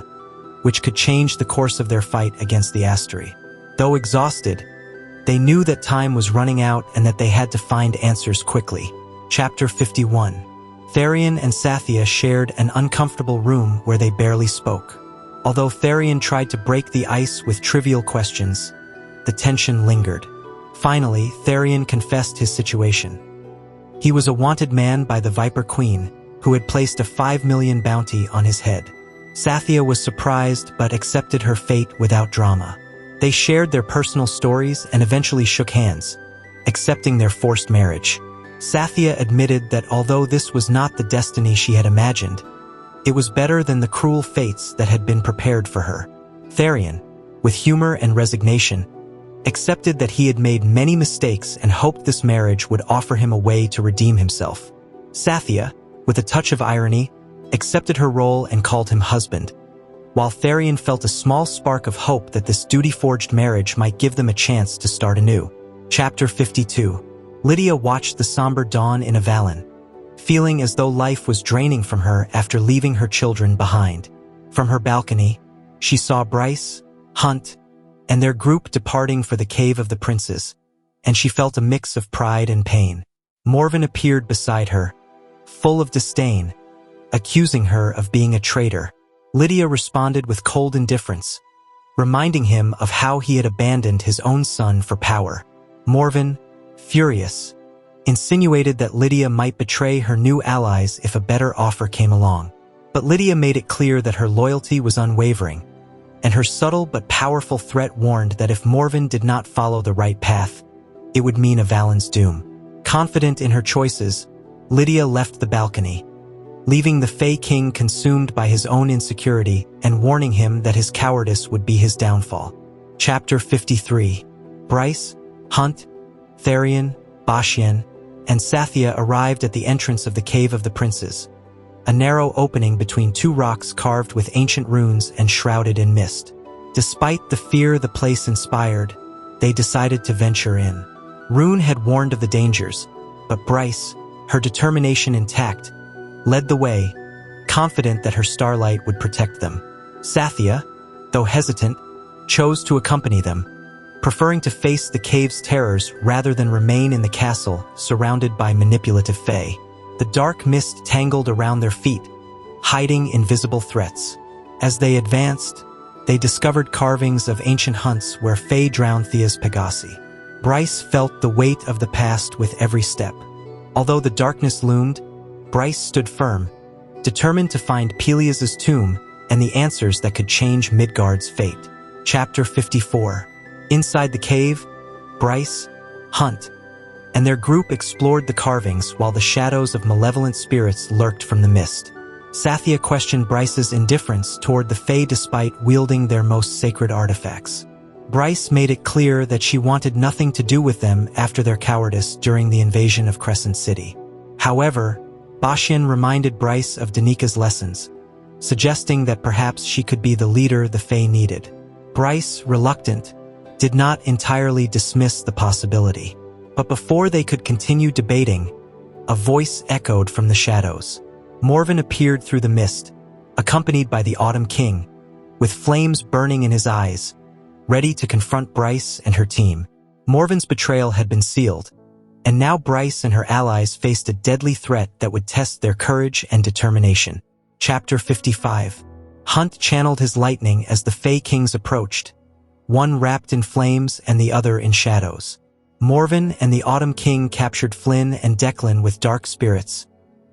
which could change the course of their fight against the Asteri. Though exhausted, they knew that time was running out and that they had to find answers quickly. Chapter 51. Therion and Sathya shared an uncomfortable room where they barely spoke. Although Therion tried to break the ice with trivial questions, the tension lingered. Finally, Therion confessed his situation. He was a wanted man by the Viper Queen, who had placed a 5 million bounty on his head. Sathya was surprised but accepted her fate without drama. They shared their personal stories and eventually shook hands, accepting their forced marriage. Sathya admitted that although this was not the destiny she had imagined, it was better than the cruel fates that had been prepared for her. Therion, with humor and resignation, accepted that he had made many mistakes and hoped this marriage would offer him a way to redeem himself. Sathya, with a touch of irony, accepted her role and called him husband, while Therion felt a small spark of hope that this duty-forged marriage might give them a chance to start anew. Chapter 52. Lydia watched the somber dawn in Avalon, feeling as though life was draining from her after leaving her children behind. From her balcony, she saw Bryce, Hunt, and their group departing for the Cave of the Princes, and she felt a mix of pride and pain. Morven appeared beside her, full of disdain, accusing her of being a traitor. Lydia responded with cold indifference, reminding him of how he had abandoned his own son for power. Morven, furious, insinuated that Lydia might betray her new allies if a better offer came along. But Lydia made it clear that her loyalty was unwavering, and her subtle but powerful threat warned that if Morven did not follow the right path, it would mean Avalon's doom. Confident in her choices, Lydia left the balcony, leaving the Fae King consumed by his own insecurity and warning him that his cowardice would be his downfall. Chapter 53. Bryce, Hunt, Therion, Bashien, and Sathya arrived at the entrance of the Cave of the Princes, a narrow opening between two rocks carved with ancient runes and shrouded in mist. Despite the fear the place inspired, they decided to venture in. Rune had warned of the dangers, but Bryce, her determination intact, led the way, confident that her starlight would protect them. Sathya, though hesitant, chose to accompany them, preferring to face the cave's terrors rather than remain in the castle surrounded by manipulative Fae. The dark mist tangled around their feet, hiding invisible threats. As they advanced, they discovered carvings of ancient hunts where Fae drowned Thea's Pegasi. Bryce felt the weight of the past with every step. Although the darkness loomed, Bryce stood firm, determined to find Peleus's tomb and the answers that could change Midgard's fate. Chapter 54. Inside the cave, Bryce, Hunt, and their group explored the carvings while the shadows of malevolent spirits lurked from the mist. Sathya questioned Bryce's indifference toward the Fae despite wielding their most sacred artifacts. Bryce made it clear that she wanted nothing to do with them after their cowardice during the invasion of Crescent City. However, Bashian reminded Bryce of Danika's lessons, suggesting that perhaps she could be the leader the Fae needed. Bryce, reluctant, did not entirely dismiss the possibility. But before they could continue debating, a voice echoed from the shadows. Morven appeared through the mist, accompanied by the Autumn King, with flames burning in his eyes, ready to confront Bryce and her team. Morven's betrayal had been sealed, and now Bryce and her allies faced a deadly threat that would test their courage and determination. Chapter 55. Hunt channeled his lightning as the Fae Kings approached, one wrapped in flames and the other in shadows. Morven and the Autumn King captured Flynn and Declan with dark spirits,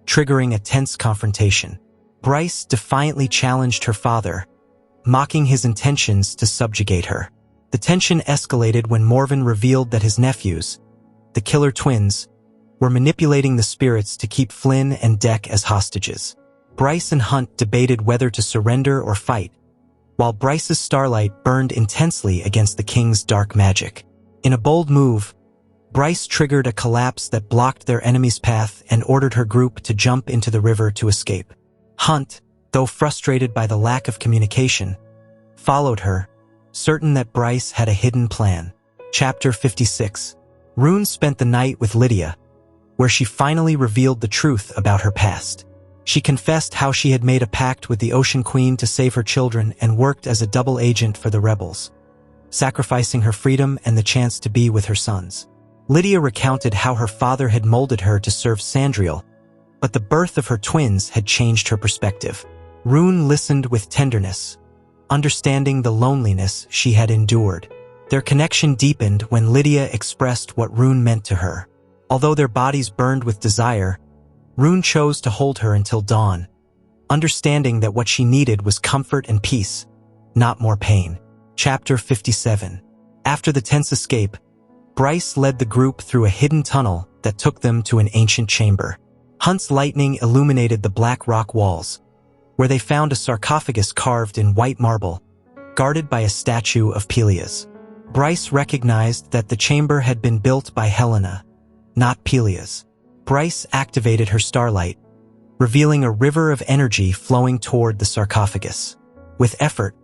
triggering a tense confrontation. Bryce defiantly challenged her father, mocking his intentions to subjugate her. The tension escalated when Morven revealed that his nephews, the Killer Twins, were manipulating the spirits to keep Flynn and Deck as hostages. Bryce and Hunt debated whether to surrender or fight, while Bryce's starlight burned intensely against the King's dark magic. In a bold move, Bryce triggered a collapse that blocked their enemy's path and ordered her group to jump into the river to escape. Hunt, though frustrated by the lack of communication, followed her, certain that Bryce had a hidden plan. Chapter 56. Rune spent the night with Lydia, where she finally revealed the truth about her past. She confessed how she had made a pact with the Ocean Queen to save her children and worked as a double agent for the rebels, sacrificing her freedom and the chance to be with her sons. Lydia recounted how her father had molded her to serve Sandriel, but the birth of her twins had changed her perspective. Rune listened with tenderness, understanding the loneliness she had endured. Their connection deepened when Lydia expressed what Rune meant to her. Although their bodies burned with desire, Rune chose to hold her until dawn, understanding that what she needed was comfort and peace, not more pain. Chapter 57. After the tense escape, Bryce led the group through a hidden tunnel that took them to an ancient chamber. Hunt's lightning illuminated the black rock walls, where they found a sarcophagus carved in white marble, guarded by a statue of Peleus. Bryce recognized that the chamber had been built by Helena, not Peleus. Bryce activated her starlight, revealing a river of energy flowing toward the sarcophagus. With effort,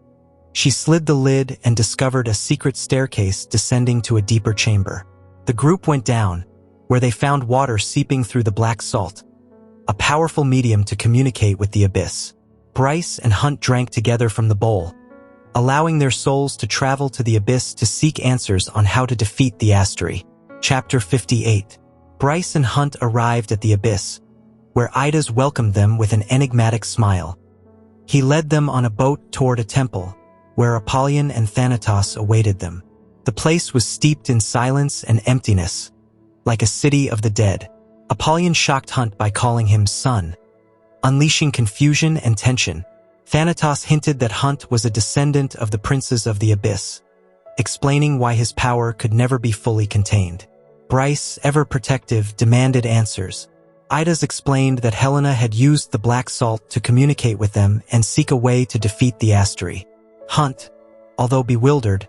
she slid the lid and discovered a secret staircase descending to a deeper chamber. The group went down, where they found water seeping through the black salt, a powerful medium to communicate with the abyss. Bryce and Hunt drank together from the bowl, allowing their souls to travel to the abyss to seek answers on how to defeat the Asteri. Chapter 58. Bryce and Hunt arrived at the abyss, where Idas welcomed them with an enigmatic smile. He led them on a boat toward a temple, where Apollyon and Thanatos awaited them. The place was steeped in silence and emptiness, like a city of the dead. Apollyon shocked Hunt by calling him son, unleashing confusion and tension. Thanatos hinted that Hunt was a descendant of the princes of the abyss, explaining why his power could never be fully contained. Bryce, ever protective, demanded answers. Idas explained that Helena had used the black salt to communicate with them and seek a way to defeat the Asteri. Hunt, although bewildered,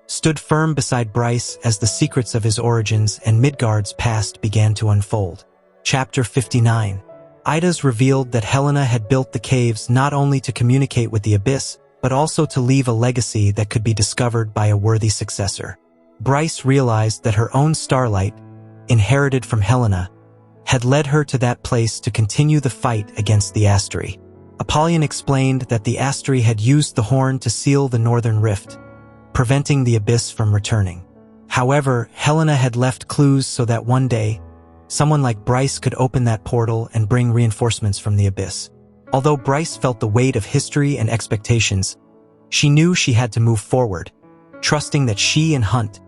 stood firm beside Bryce as the secrets of his origins and Midgard's past began to unfold. Chapter 59. Idas revealed that Helena had built the caves not only to communicate with the abyss, but also to leave a legacy that could be discovered by a worthy successor. Bryce realized that her own starlight, inherited from Helena, had led her to that place to continue the fight against the Asteri. Apollyon explained that the Asteri had used the horn to seal the northern rift, preventing the abyss from returning. However, Helena had left clues so that one day, someone like Bryce could open that portal and bring reinforcements from the abyss. Although Bryce felt the weight of history and expectations, she knew she had to move forward, trusting that she and Hunt,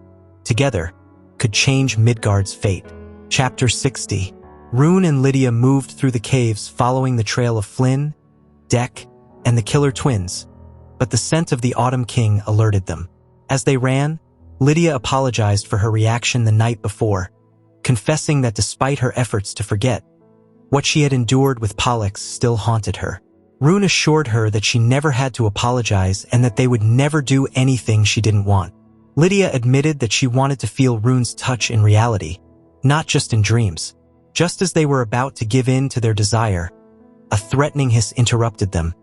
together, could change Midgard's fate. Chapter 60. Rune and Lydia moved through the caves following the trail of Flynn, Deck, and the killer twins, but the scent of the Autumn King alerted them. As they ran, Lydia apologized for her reaction the night before, confessing that despite her efforts to forget, what she had endured with Pollux still haunted her. Rune assured her that she never had to apologize and that they would never do anything she didn't want. Lydia admitted that she wanted to feel Rune's touch in reality, not just in dreams. Just as they were about to give in to their desire, a threatening hiss interrupted them,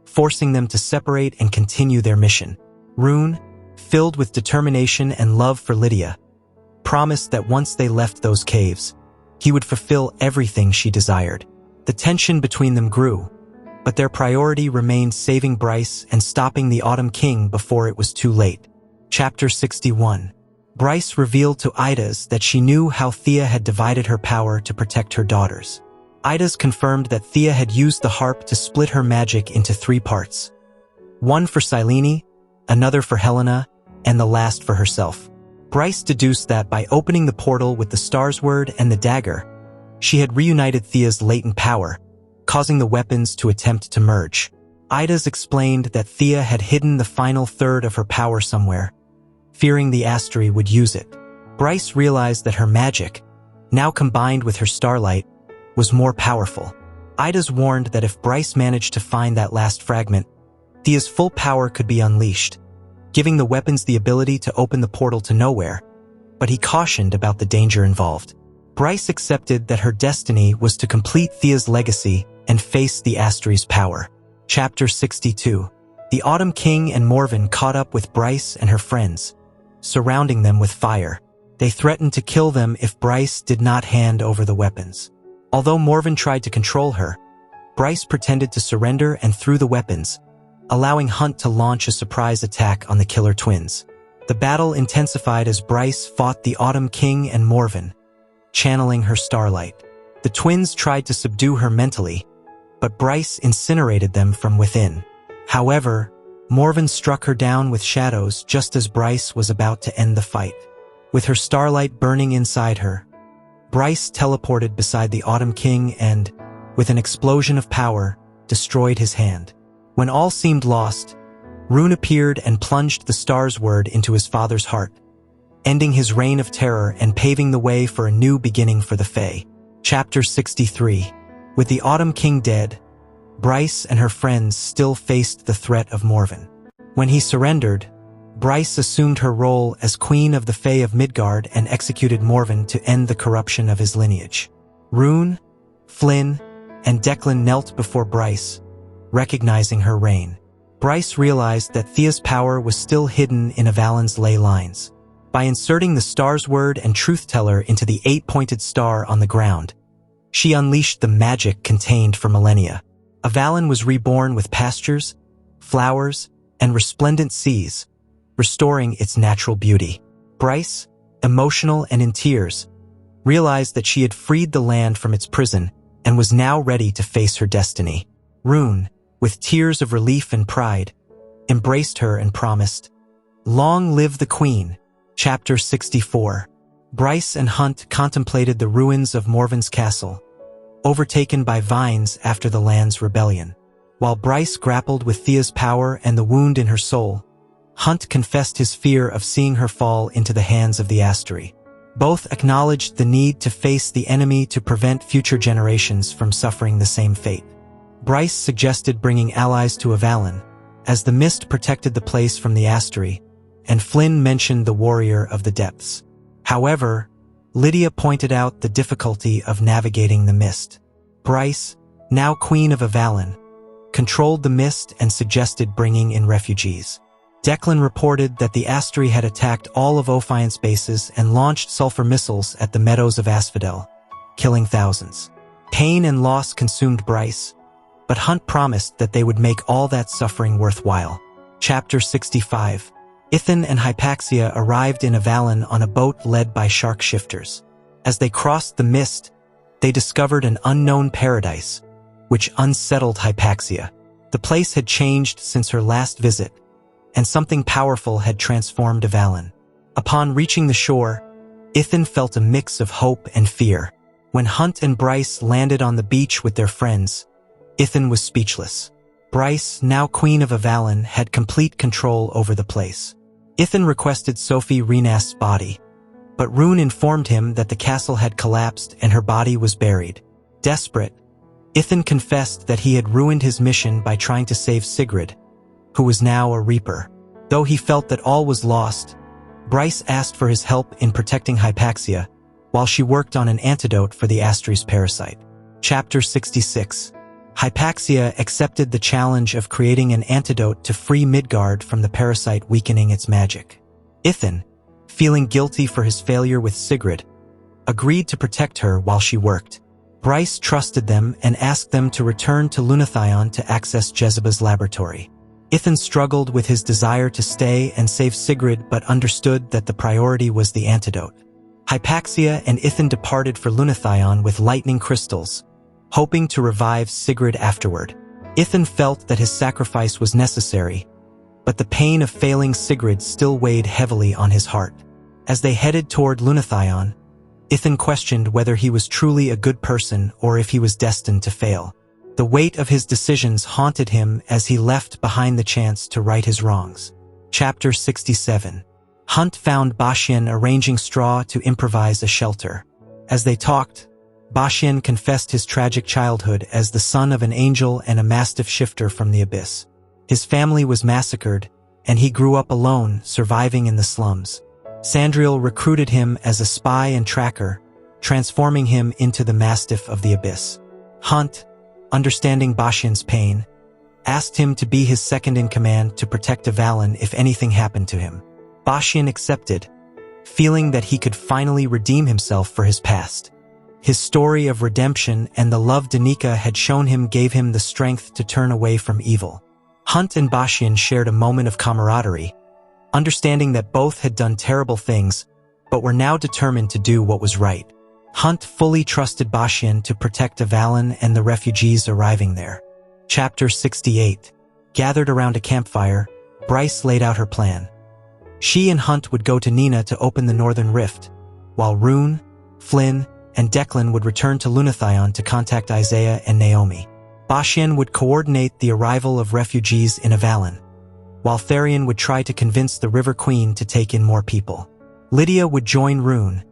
forcing them to separate and continue their mission. Rune, filled with determination and love for Lydia, promised that once they left those caves, he would fulfill everything she desired. The tension between them grew, but their priority remained saving Bryce and stopping the Autumn King before it was too late. Chapter 61. Bryce revealed to Idas that she knew how Thea had divided her power to protect her daughters. Idas confirmed that Thea had used the harp to split her magic into 3 parts. One for Silene, another for Helena, and the last for herself. Bryce deduced that by opening the portal with the Stars Word and the dagger, she had reunited Thea's latent power, causing the weapons to attempt to merge. Idas explained that Thea had hidden the final third of her power somewhere, fearing the Asteri would use it. Bryce realized that her magic, now combined with her starlight, was more powerful. Idas warned that if Bryce managed to find that last fragment, Thea's full power could be unleashed, giving the weapons the ability to open the portal to nowhere, but he cautioned about the danger involved. Bryce accepted that her destiny was to complete Thea's legacy and face the Asteri's power. Chapter 62. The Autumn King and Morven caught up with Bryce and her friends, surrounding them with fire. They threatened to kill them if Bryce did not hand over the weapons. Although Morven tried to control her, Bryce pretended to surrender and threw the weapons, allowing Hunt to launch a surprise attack on the killer twins. The battle intensified as Bryce fought the Autumn King and Morven, channeling her starlight. The twins tried to subdue her mentally, but Bryce incinerated them from within. However, Morven struck her down with shadows just as Bryce was about to end the fight. With her starlight burning inside her, Bryce teleported beside the Autumn King and, with an explosion of power, destroyed his hand. When all seemed lost, Rune appeared and plunged the Stars Word into his father's heart, ending his reign of terror and paving the way for a new beginning for the Fae. Chapter 63. With the Autumn King dead, Bryce and her friends still faced the threat of Morven. When he surrendered, Bryce assumed her role as Queen of the Fae of Midgard and executed Morven to end the corruption of his lineage. Rune, Flynn, and Declan knelt before Bryce, recognizing her reign. Bryce realized that Thea's power was still hidden in Avalon's ley lines. By inserting the Stars Word and Truth Teller into the 8-pointed star on the ground, she unleashed the magic contained for millennia. Avalon was reborn with pastures, flowers, and resplendent seas, restoring its natural beauty. Bryce, emotional and in tears, realized that she had freed the land from its prison and was now ready to face her destiny. Rune, with tears of relief and pride, embraced her and promised, "Long live the Queen." Chapter 64. Bryce and Hunt contemplated the ruins of Morven's castle, overtaken by vines after the land's rebellion. While Bryce grappled with Thea's power and the wound in her soul, Hunt confessed his fear of seeing her fall into the hands of the Asteri. Both acknowledged the need to face the enemy to prevent future generations from suffering the same fate. Bryce suggested bringing allies to Avalon, as the mist protected the place from the Asteri, and Flynn mentioned the Warrior of the Depths. However, Lydia pointed out the difficulty of navigating the mist. Bryce, now Queen of Avalon, controlled the mist and suggested bringing in refugees. Declan reported that the Asteri had attacked all of Ophion's bases and launched sulfur missiles at the meadows of Asphodel, killing thousands. Pain and loss consumed Bryce, but Hunt promised that they would make all that suffering worthwhile. Chapter 65. Ithan and Hypaxia arrived in Avalon on a boat led by shark shifters. As they crossed the mist, they discovered an unknown paradise, which unsettled Hypaxia. The place had changed since her last visit, and something powerful had transformed Avalon. Upon reaching the shore, Ithan felt a mix of hope and fear. When Hunt and Bryce landed on the beach with their friends, Ithan was speechless. Bryce, now Queen of Avalon, had complete control over the place. Ithan requested Sophie Renast's body, but Rune informed him that the castle had collapsed and her body was buried. Desperate, Ithan confessed that he had ruined his mission by trying to save Sigrid, who was now a Reaper. Though he felt that all was lost, Bryce asked for his help in protecting Hypaxia, while she worked on an antidote for the Asteri's parasite. Chapter 66. Hypaxia accepted the challenge of creating an antidote to free Midgard from the parasite weakening its magic. Ithan, feeling guilty for his failure with Sigrid, agreed to protect her while she worked. Bryce trusted them and asked them to return to Lunathion to access Jezebel's laboratory. Ithan struggled with his desire to stay and save Sigrid but understood that the priority was the antidote. Hypaxia and Ithan departed for Lunathion with lightning crystals, hoping to revive Sigrid afterward. Ithan felt that his sacrifice was necessary, but the pain of failing Sigrid still weighed heavily on his heart. As they headed toward Lunathion, Ithan questioned whether he was truly a good person or if he was destined to fail. The weight of his decisions haunted him as he left behind the chance to right his wrongs. Chapter 67. Hunt found Bashien arranging straw to improvise a shelter. As they talked, Bashien confessed his tragic childhood as the son of an angel and a mastiff shifter from the abyss. His family was massacred, and he grew up alone, surviving in the slums. Sandriel recruited him as a spy and tracker, transforming him into the mastiff of the abyss. Hunt, understanding Bashien's pain, asked him to be his second-in-command to protect Avalon if anything happened to him. Bashien accepted, feeling that he could finally redeem himself for his past. His story of redemption and the love Danica had shown him gave him the strength to turn away from evil. Hunt and Bashien shared a moment of camaraderie, understanding that both had done terrible things, but were now determined to do what was right. Hunt fully trusted Bashien to protect Avalon and the refugees arriving there. Chapter 68. Gathered around a campfire, Bryce laid out her plan. She and Hunt would go to Nina to open the Northern Rift, while Rune, Flynn, and Declan would return to Lunathion to contact Isaiah and Naomi. Bashien would coordinate the arrival of refugees in Avalon, while Therion would try to convince the River Queen to take in more people. Lydia would join Rune,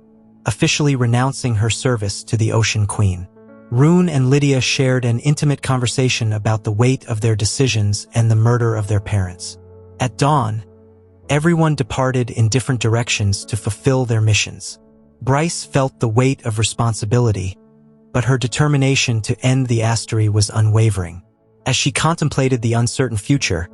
officially renouncing her service to the Ocean Queen. Rune and Lydia shared an intimate conversation about the weight of their decisions and the murder of their parents. At dawn, everyone departed in different directions to fulfill their missions. Bryce felt the weight of responsibility, but her determination to end the Asteri was unwavering. As she contemplated the uncertain future,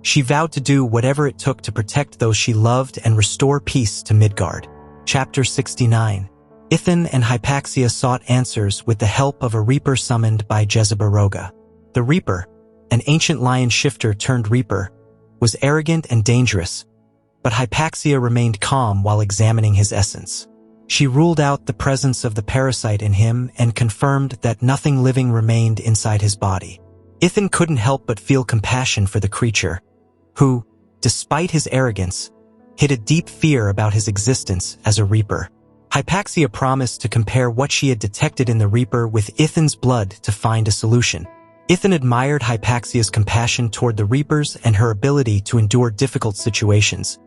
she vowed to do whatever it took to protect those she loved and restore peace to Midgard. Chapter 69. Ithan and Hypaxia sought answers with the help of a Reaper summoned by Jezebel. The Reaper, an ancient lion shifter turned Reaper, was arrogant and dangerous, but Hypaxia remained calm while examining his essence. She ruled out the presence of the parasite in him and confirmed that nothing living remained inside his body. Ithan couldn't help but feel compassion for the creature, who, despite his arrogance, hid a deep fear about his existence as a Reaper. Hypaxia promised to compare what she had detected in the Reaper with Ithan's blood to find a solution. Ithan admired Hypaxia's compassion toward the Reapers and her ability to endure difficult situations,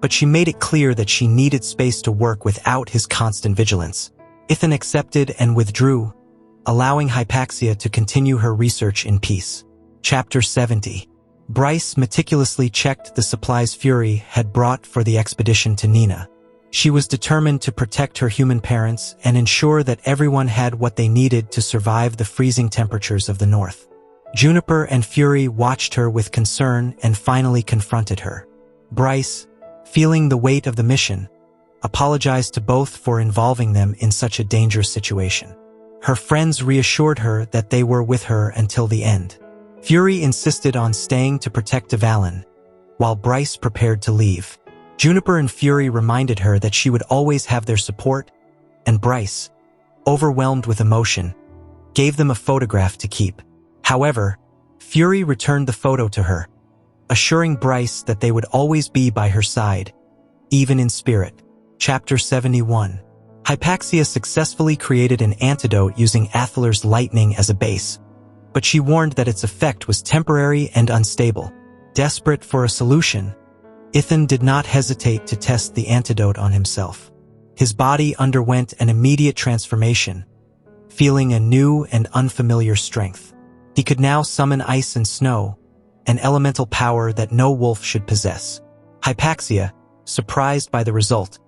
but she made it clear that she needed space to work without his constant vigilance. Ithan accepted and withdrew, allowing Hypaxia to continue her research in peace. Chapter 70. Bryce meticulously checked the supplies Fury had brought for the expedition to Nina. She was determined to protect her human parents and ensure that everyone had what they needed to survive the freezing temperatures of the north. Juniper and Fury watched her with concern and finally confronted her. Bryce, feeling the weight of the mission, apologized to both for involving them in such a dangerous situation. Her friends reassured her that they were with her until the end. Fury insisted on staying to protect Avalon, while Bryce prepared to leave. Juniper and Fury reminded her that she would always have their support, and Bryce, overwhelmed with emotion, gave them a photograph to keep. However, Fury returned the photo to her, assuring Bryce that they would always be by her side, even in spirit. Chapter 71. Hypaxia successfully created an antidote using Athalar's lightning as a base, but but she warned that its effect was temporary and unstable. Desperate for a solution, Ithan did not hesitate to test the antidote on himself. His body underwent an immediate transformation, feeling a new and unfamiliar strength. He could now summon ice and snow, an elemental power that no wolf should possess. Hypaxia, surprised by the result,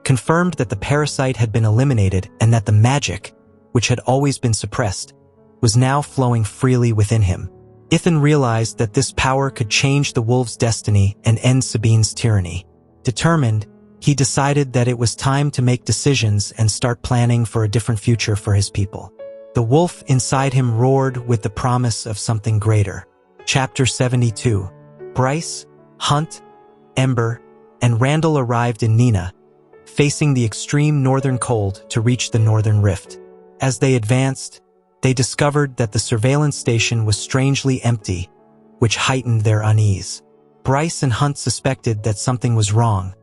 confirmed that the parasite had been eliminated and that the magic, which had always been suppressed, was now flowing freely within him. Ithan realized that this power could change the wolf's destiny and end Sabine's tyranny. Determined, he decided that it was time to make decisions and start planning for a different future for his people. The wolf inside him roared with the promise of something greater. Chapter 72. Bryce, Hunt, Ember, and Randall arrived in Nina, facing the extreme northern cold to reach the northern rift. As they advanced, they discovered that the surveillance station was strangely empty, which heightened their unease. Bryce and Hunt suspected that something was wrong,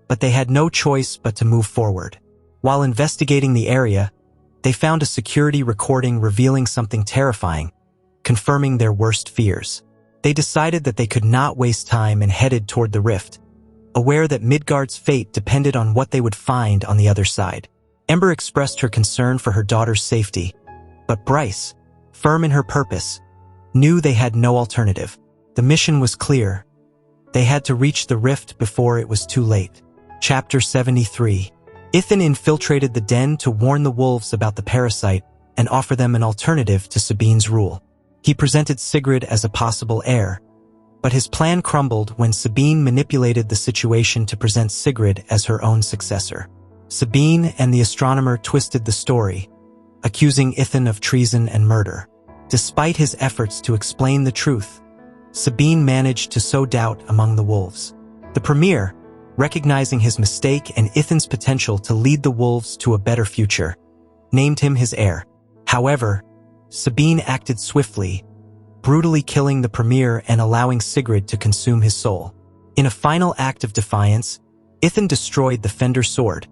but they had no choice but to move forward. While investigating the area, they found a security recording revealing something terrifying, confirming their worst fears. They decided that they could not waste time and headed toward the rift, aware that Midgard's fate depended on what they would find on the other side. Ember expressed her concern for her daughter's safety, but Bryce, firm in her purpose, knew they had no alternative. The mission was clear. They had to reach the rift before it was too late. Chapter 73. Ithan infiltrated the den to warn the wolves about the parasite and offer them an alternative to Sabine's rule. He presented Sigrid as a possible heir, but his plan crumbled when Sabine manipulated the situation to present Sigrid as her own successor. Sabine and the astronomer twisted the story, accusing Ithan of treason and murder. Despite his efforts to explain the truth, Sabine managed to sow doubt among the wolves. The premier, recognizing his mistake and Ithan's potential to lead the wolves to a better future, named him his heir. However, Sabine acted swiftly, brutally killing the premier and allowing Sigrid to consume his soul. In a final act of defiance, Ithan destroyed the Fender's sword,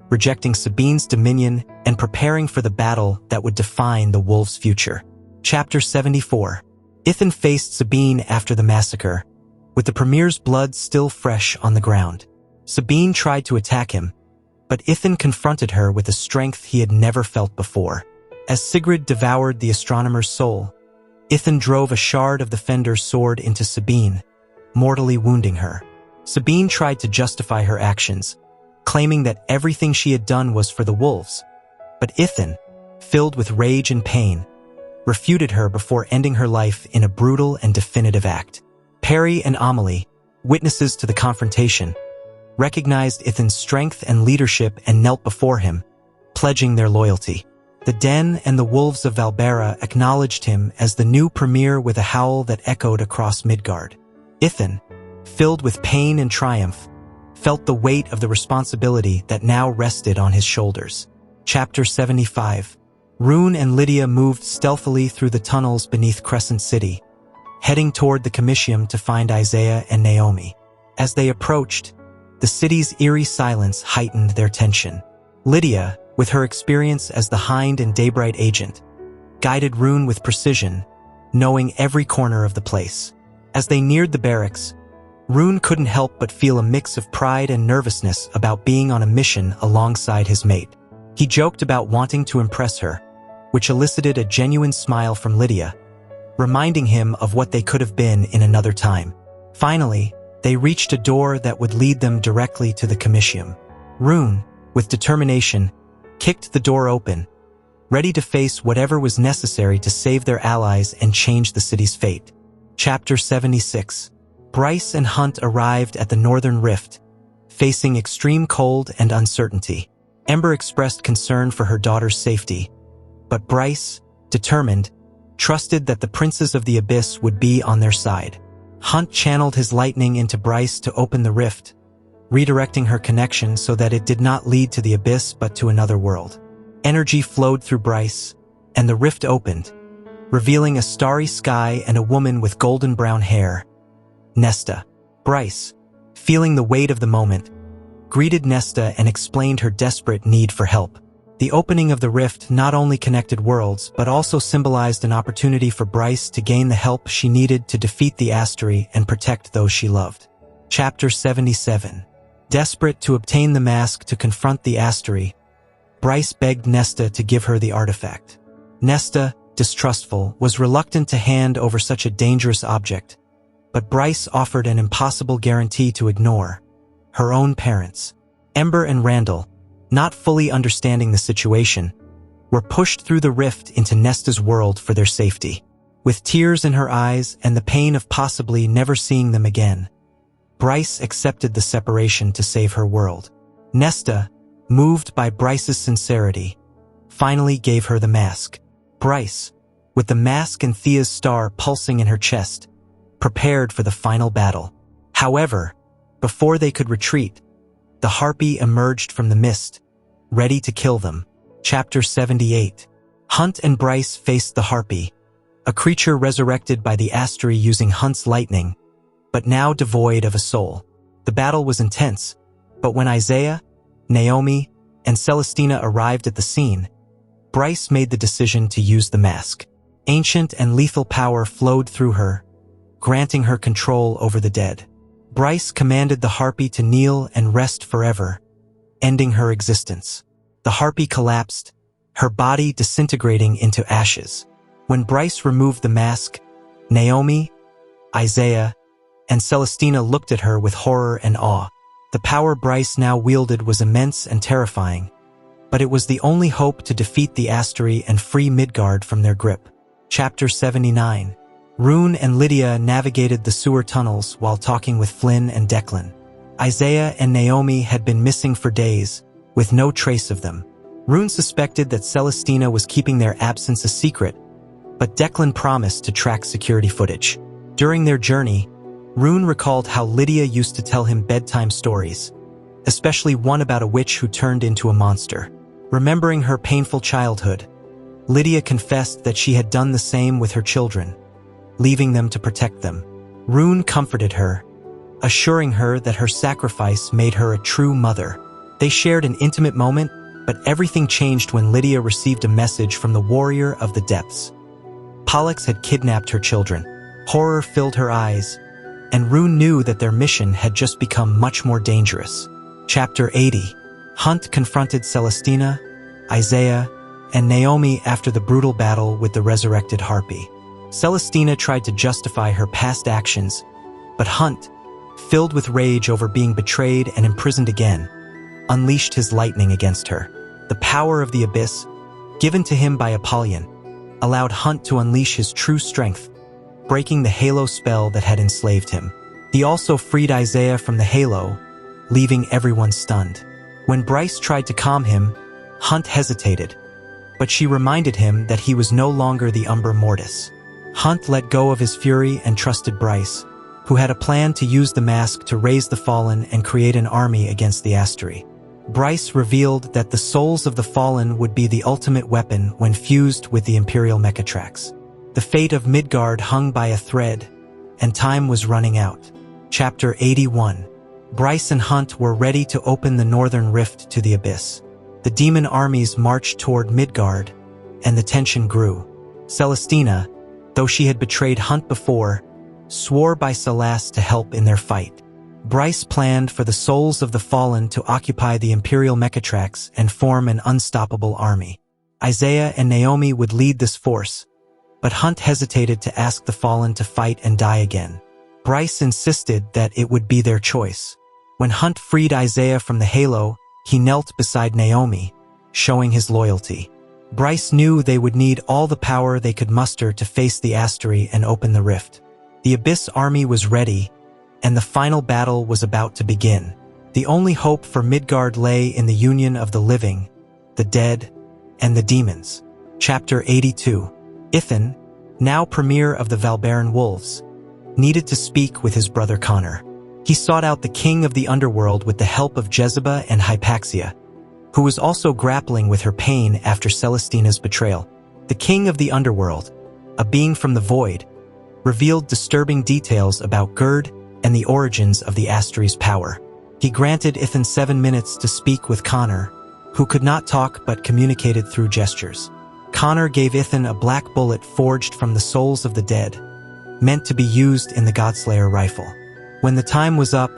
rejecting Sabine's dominion and preparing for the battle that would define the wolves' future. Chapter 74. Ithan faced Sabine after the massacre, with the premier's blood still fresh on the ground. Sabine tried to attack him, but Ithan confronted her with a strength he had never felt before. As Sigrid devoured the astronomer's soul, Ithan drove a shard of the Fender's sword into Sabine, mortally wounding her. Sabine tried to justify her actions, claiming that everything she had done was for the wolves, but Ithan, filled with rage and pain, refuted her before ending her life in a brutal and definitive act. Perry and Amelie, witnesses to the confrontation, recognized Ithan's strength and leadership and knelt before him, pledging their loyalty. The Den and the wolves of Valbera acknowledged him as the new premier with a howl that echoed across Midgard. Ithan, filled with pain and triumph, felt the weight of the responsibility that now rested on his shoulders. Chapter 75. Rune and Lydia moved stealthily through the tunnels beneath Crescent City, heading toward the Comitium to find Isaiah and Naomi. As they approached, the city's eerie silence heightened their tension. Lydia, with her experience as the Hind and Daybright agent, guided Rune with precision, knowing every corner of the place. As they neared the barracks, Rune couldn't help but feel a mix of pride and nervousness about being on a mission alongside his mate. He joked about wanting to impress her, which elicited a genuine smile from Lydia, reminding him of what they could have been in another time. Finally, they reached a door that would lead them directly to the Comitium. Rune, with determination, kicked the door open, ready to face whatever was necessary to save their allies and change the city's fate. Chapter 76. Bryce and Hunt arrived at the Northern Rift, facing extreme cold and uncertainty. Ember expressed concern for her daughter's safety, but Bryce, determined, trusted that the princes of the Abyss would be on their side. Hunt channeled his lightning into Bryce to open the rift, redirecting her connection so that it did not lead to the Abyss but to another world. Energy flowed through Bryce, and the rift opened, revealing a starry sky and a woman with golden brown hair, Nesta. Bryce, feeling the weight of the moment, greeted Nesta and explained her desperate need for help. The opening of the rift not only connected worlds, but also symbolized an opportunity for Bryce to gain the help she needed to defeat the Asteri and protect those she loved. Chapter 77. Desperate to obtain the mask to confront the Asteri, Bryce begged Nesta to give her the artifact. Nesta, distrustful, was reluctant to hand over such a dangerous object, but Bryce offered an impossible guarantee to ignore: her own parents. Ember and Randall, not fully understanding the situation, were pushed through the rift into Nesta's world for their safety. With tears in her eyes and the pain of possibly never seeing them again, Bryce accepted the separation to save her world. Nesta, moved by Bryce's sincerity, finally gave her the mask. Bryce, with the mask and Thea's star pulsing in her chest, prepared for the final battle. However, before they could retreat, the Harpy emerged from the mist, ready to kill them. Chapter 78. Hunt and Bryce faced the Harpy, a creature resurrected by the Asteri using Hunt's lightning, but now devoid of a soul. The battle was intense, but when Isaiah, Naomi, and Celestina arrived at the scene, Bryce made the decision to use the mask. Ancient and lethal power flowed through her, granting her control over the dead. Bryce commanded the Harpy to kneel and rest forever, ending her existence. The Harpy collapsed, her body disintegrating into ashes. When Bryce removed the mask, Naomi, Isaiah, and Celestina looked at her with horror and awe. The power Bryce now wielded was immense and terrifying, but it was the only hope to defeat the Asteri and free Midgard from their grip. Chapter 79. Rune and Lydia navigated the sewer tunnels while talking with Flynn and Declan. Isaiah and Naomi had been missing for days, with no trace of them. Rune suspected that Celestina was keeping their absence a secret, but Declan promised to track security footage. During their journey, Rune recalled how Lydia used to tell him bedtime stories, especially one about a witch who turned into a monster. Remembering her painful childhood, Lydia confessed that she had done the same with her children, leaving them to protect them. Rune comforted her, assuring her that her sacrifice made her a true mother. They shared an intimate moment, but everything changed when Lydia received a message from the Warrior of the Depths. Pollux had kidnapped her children. Horror filled her eyes, and Rune knew that their mission had just become much more dangerous. Chapter 80. Hunt confronted Celestina, Isaiah, and Naomi after the brutal battle with the resurrected Harpy. Celestina tried to justify her past actions, but Hunt, filled with rage over being betrayed and imprisoned again, unleashed his lightning against her. The power of the abyss, given to him by Apollyon, allowed Hunt to unleash his true strength, breaking the halo spell that had enslaved him. He also freed Isaiah from the halo, leaving everyone stunned. When Bryce tried to calm him, Hunt hesitated, but she reminded him that he was no longer the Umbra Mortis. Hunt let go of his fury and trusted Bryce, who had a plan to use the mask to raise the fallen and create an army against the Asteri. Bryce revealed that the souls of the fallen would be the ultimate weapon when fused with the Imperial Mechatrax. The fate of Midgard hung by a thread, and time was running out. Chapter 81. Bryce and Hunt were ready to open the northern rift to the abyss. The demon armies marched toward Midgard, and the tension grew. Celestina, though she had betrayed Hunt before, swore by Celeste to help in their fight. Bryce planned for the souls of the fallen to occupy the Imperial Mechatrax and form an unstoppable army. Isaiah and Naomi would lead this force, but Hunt hesitated to ask the fallen to fight and die again. Bryce insisted that it would be their choice. When Hunt freed Isaiah from the halo, he knelt beside Naomi, showing his loyalty. Bryce knew they would need all the power they could muster to face the Asteri and open the rift. The Abyss army was ready, and the final battle was about to begin. The only hope for Midgard lay in the union of the living, the dead, and the demons. Chapter 82. Ithan, now premier of the Valbaran Wolves, needed to speak with his brother Connor. He sought out the king of the underworld with the help of Jezebel and Hypaxia, who was also grappling with her pain after Celestina's betrayal. The king of the underworld, a being from the void, revealed disturbing details about Gerd and the origins of the Asteri's power. He granted Ithan 7 minutes to speak with Connor, who could not talk but communicated through gestures. Connor gave Ithan a black bullet forged from the souls of the dead, meant to be used in the Godslayer rifle. When the time was up,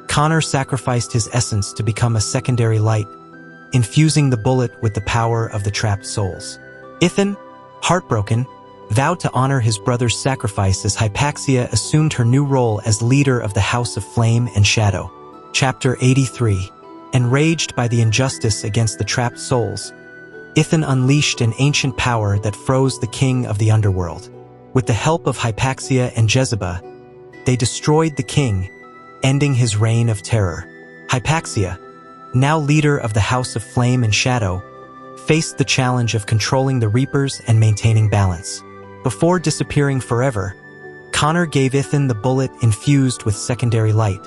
Connor sacrificed his essence to become a secondary light, infusing the bullet with the power of the trapped souls. Ithan, heartbroken, vowed to honor his brother's sacrifice as Hypaxia assumed her new role as leader of the House of Flame and Shadow. Chapter 83. Enraged by the injustice against the trapped souls, Ithan unleashed an ancient power that froze the king of the underworld. With the help of Hypaxia and Jezebel, they destroyed the king, ending his reign of terror. Hypaxia, now leader of the House of Flame and Shadow, faced the challenge of controlling the Reapers and maintaining balance. Before disappearing forever, Connor gave Ithan the bullet infused with secondary light,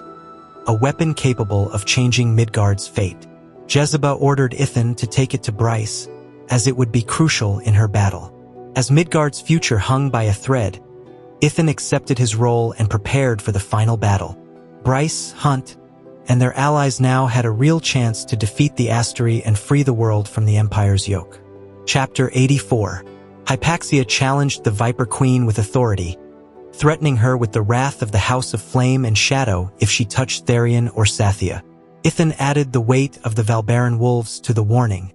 a weapon capable of changing Midgard's fate. Jezebel ordered Ithan to take it to Bryce, as it would be crucial in her battle. As Midgard's future hung by a thread, Ithan accepted his role and prepared for the final battle. Bryce, Hunt, and their allies now had a real chance to defeat the Asteri and free the world from the Empire's yoke. Chapter 84. Hypaxia challenged the Viper Queen with authority, threatening her with the wrath of the House of Flame and Shadow if she touched Therion or Sathia. Ithan added the weight of the Valbaran wolves to the warning,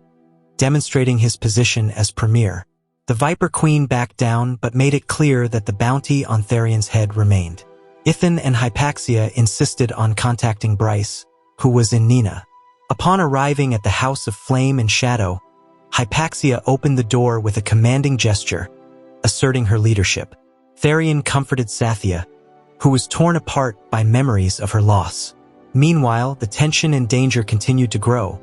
demonstrating his position as premier. The Viper Queen backed down but made it clear that the bounty on Therion's head remained. Ithan and Hypaxia insisted on contacting Bryce, who was in Nina. Upon arriving at the House of Flame and Shadow, Hypaxia opened the door with a commanding gesture, asserting her leadership. Therion comforted Sathia, who was torn apart by memories of her loss. Meanwhile, the tension and danger continued to grow,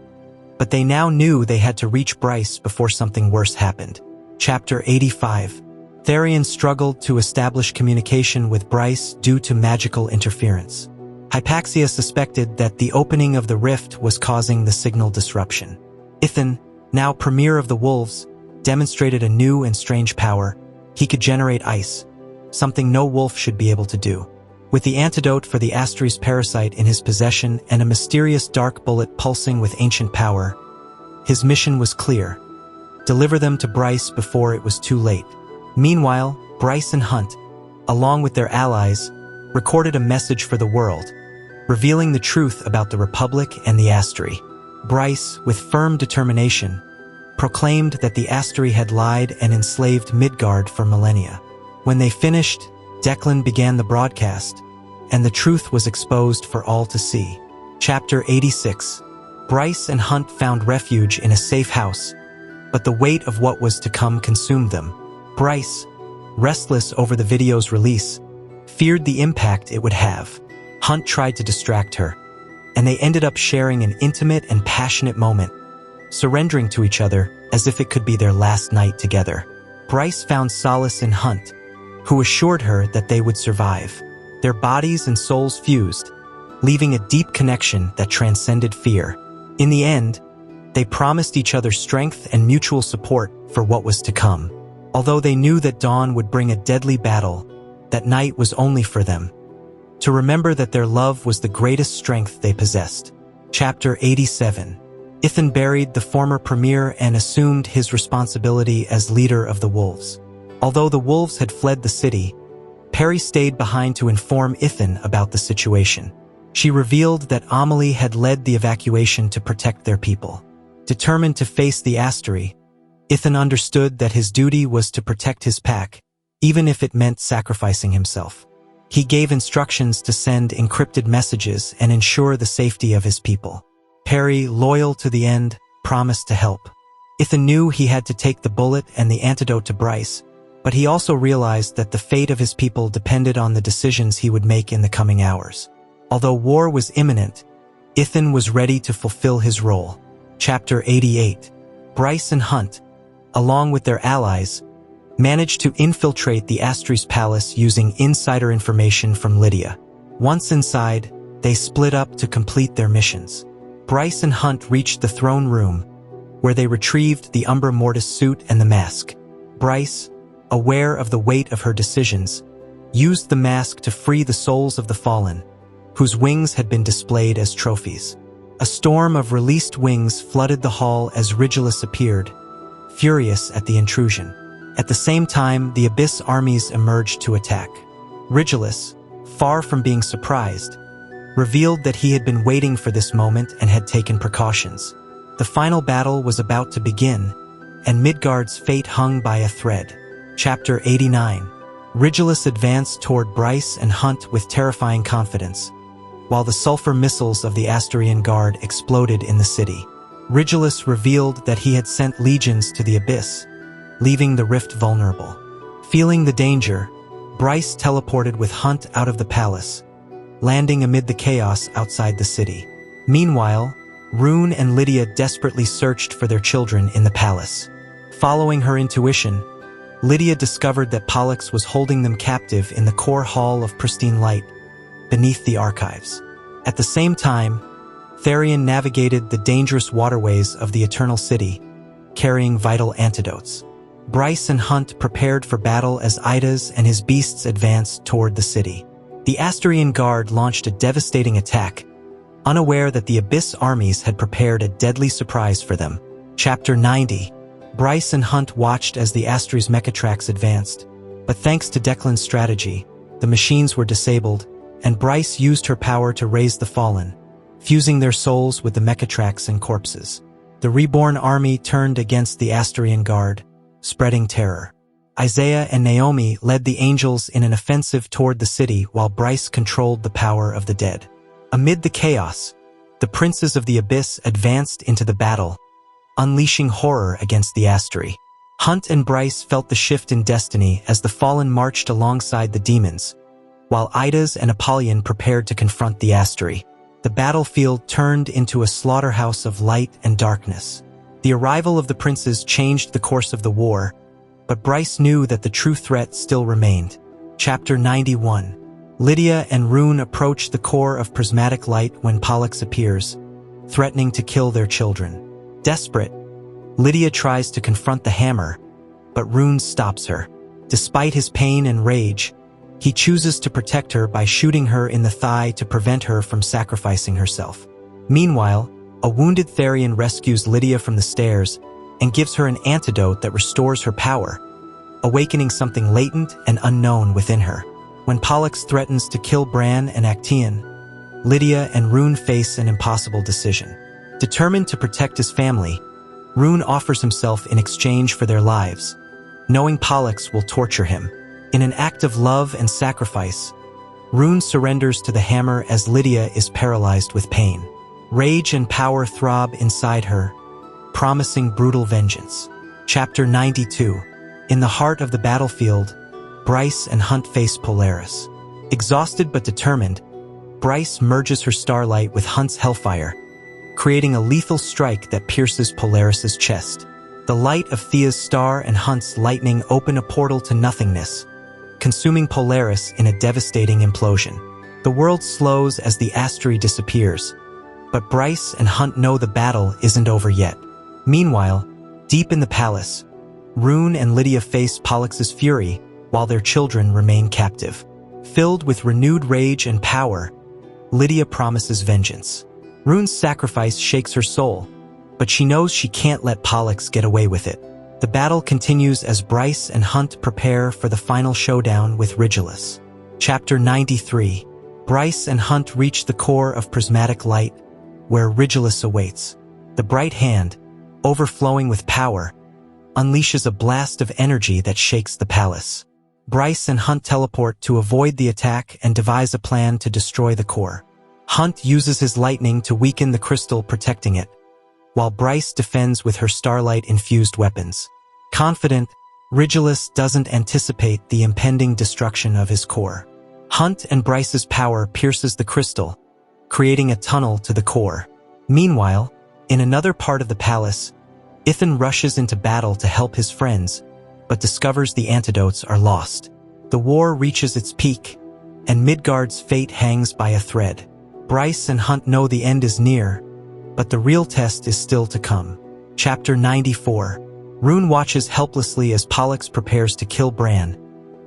but they now knew they had to reach Bryce before something worse happened. Chapter 85. Therion struggled to establish communication with Bryce due to magical interference. Hypaxia suspected that the opening of the rift was causing the signal disruption. Ithan, now premier of the wolves, demonstrated a new and strange power. He could generate ice, something no wolf should be able to do. With the antidote for the Asteri's parasite in his possession and a mysterious dark bullet pulsing with ancient power, his mission was clear: deliver them to Bryce before it was too late. Meanwhile, Bryce and Hunt, along with their allies, recorded a message for the world, revealing the truth about the Republic and the Asteri. Bryce, with firm determination, proclaimed that the Asteri had lied and enslaved Midgard for millennia. When they finished, Declan began the broadcast, and the truth was exposed for all to see. Chapter 86. Bryce and Hunt found refuge in a safe house, but the weight of what was to come consumed them. Bryce, restless over the video's release, feared the impact it would have. Hunt tried to distract her, and they ended up sharing an intimate and passionate moment, surrendering to each other as if it could be their last night together. Bryce found solace in Hunt, who assured her that they would survive. Their bodies and souls fused, leaving a deep connection that transcended fear. In the end, they promised each other strength and mutual support for what was to come. Although they knew that dawn would bring a deadly battle, that night was only for them to remember that their love was the greatest strength they possessed. Chapter 87. Ithan buried the former premier and assumed his responsibility as leader of the wolves. Although the wolves had fled the city, Perry stayed behind to inform Ithan about the situation. She revealed that Amelie had led the evacuation to protect their people. Determined to face the Asteri, Ithan understood that his duty was to protect his pack, even if it meant sacrificing himself. He gave instructions to send encrypted messages and ensure the safety of his people. Perry, loyal to the end, promised to help. Ithan knew he had to take the bullet and the antidote to Bryce, but he also realized that the fate of his people depended on the decisions he would make in the coming hours. Although war was imminent, Ithan was ready to fulfill his role. Chapter 88. Bryce and Hunt, along with their allies, managed to infiltrate the Asteri's palace using insider information from Lydia. Once inside, they split up to complete their missions. Bryce and Hunt reached the throne room, where they retrieved the Umbra Mortis suit and the mask. Bryce, aware of the weight of her decisions, used the mask to free the souls of the fallen, whose wings had been displayed as trophies. A storm of released wings flooded the hall as Rigulus appeared, furious at the intrusion. At the same time, the Abyss armies emerged to attack. Rigulus, far from being surprised, revealed that he had been waiting for this moment and had taken precautions. The final battle was about to begin, and Midgard's fate hung by a thread. Chapter 89. Rigulus advanced toward Bryce and Hunt with terrifying confidence, while the sulfur missiles of the Asterian Guard exploded in the city. Rigulus revealed that he had sent legions to the Abyss, leaving the rift vulnerable. Feeling the danger, Bryce teleported with Hunt out of the palace, landing amid the chaos outside the city. Meanwhile, Rune and Lydia desperately searched for their children in the palace. Following her intuition, Lydia discovered that Pollux was holding them captive in the core hall of pristine light, beneath the archives. At the same time, Therion navigated the dangerous waterways of the Eternal City, carrying vital antidotes. Bryce and Hunt prepared for battle as Idas and his beasts advanced toward the city. The Asterian Guard launched a devastating attack, unaware that the Abyss armies had prepared a deadly surprise for them. Chapter 90. Bryce and Hunt watched as the Asteri's mechatrax advanced, but thanks to Declan's strategy, the machines were disabled, and Bryce used her power to raise the fallen, fusing their souls with the mechatrax and corpses. The reborn army turned against the Asterian Guard, spreading terror. Isaiah and Naomi led the angels in an offensive toward the city while Bryce controlled the power of the dead. Amid the chaos, the princes of the Abyss advanced into the battle, unleashing horror against the Asteri. Hunt and Bryce felt the shift in destiny as the fallen marched alongside the demons, while Idas and Apollyon prepared to confront the Asteri. The battlefield turned into a slaughterhouse of light and darkness. The arrival of the princes changed the course of the war, but Bryce knew that the true threat still remained. Chapter 91. Lydia and Rune approach the core of prismatic light when Pollux appears, threatening to kill their children. Desperate, Lydia tries to confront the hammer, but Rune stops her. Despite his pain and rage, he chooses to protect her by shooting her in the thigh to prevent her from sacrificing herself. Meanwhile, a wounded Therion rescues Lydia from the stairs and gives her an antidote that restores her power, awakening something latent and unknown within her. When Pollux threatens to kill Bran and Actaeon, Lydia and Rune face an impossible decision. Determined to protect his family, Rune offers himself in exchange for their lives, knowing Pollux will torture him. In an act of love and sacrifice, Rune surrenders to the hammer as Lydia is paralyzed with pain. Rage and power throb inside her, promising brutal vengeance. Chapter 92. In the heart of the battlefield, Bryce and Hunt face Polaris. Exhausted but determined, Bryce merges her starlight with Hunt's hellfire, creating a lethal strike that pierces Polaris's chest. The light of Thea's star and Hunt's lightning open a portal to nothingness, consuming Polaris in a devastating implosion. The world slows as the Asteri disappears, but Bryce and Hunt know the battle isn't over yet. Meanwhile, deep in the palace, Rune and Lydia face Pollux's fury while their children remain captive. Filled with renewed rage and power, Lydia promises vengeance. Rune's sacrifice shakes her soul, but she knows she can't let Pollux get away with it. The battle continues as Bryce and Hunt prepare for the final showdown with Rigulus. Chapter 93. Bryce and Hunt reach the core of prismatic light, where Rigulus awaits. The bright hand, overflowing with power, unleashes a blast of energy that shakes the palace. Bryce and Hunt teleport to avoid the attack and devise a plan to destroy the core. Hunt uses his lightning to weaken the crystal protecting it, while Bryce defends with her starlight-infused weapons. Confident, Rigulus doesn't anticipate the impending destruction of his core. Hunt and Bryce's power pierces the crystal, creating a tunnel to the core. Meanwhile, in another part of the palace, Ithan rushes into battle to help his friends, but discovers the antidotes are lost. The war reaches its peak, and Midgard's fate hangs by a thread. Bryce and Hunt know the end is near, but the real test is still to come. Chapter 94. Rune watches helplessly as Pollux prepares to kill Bran,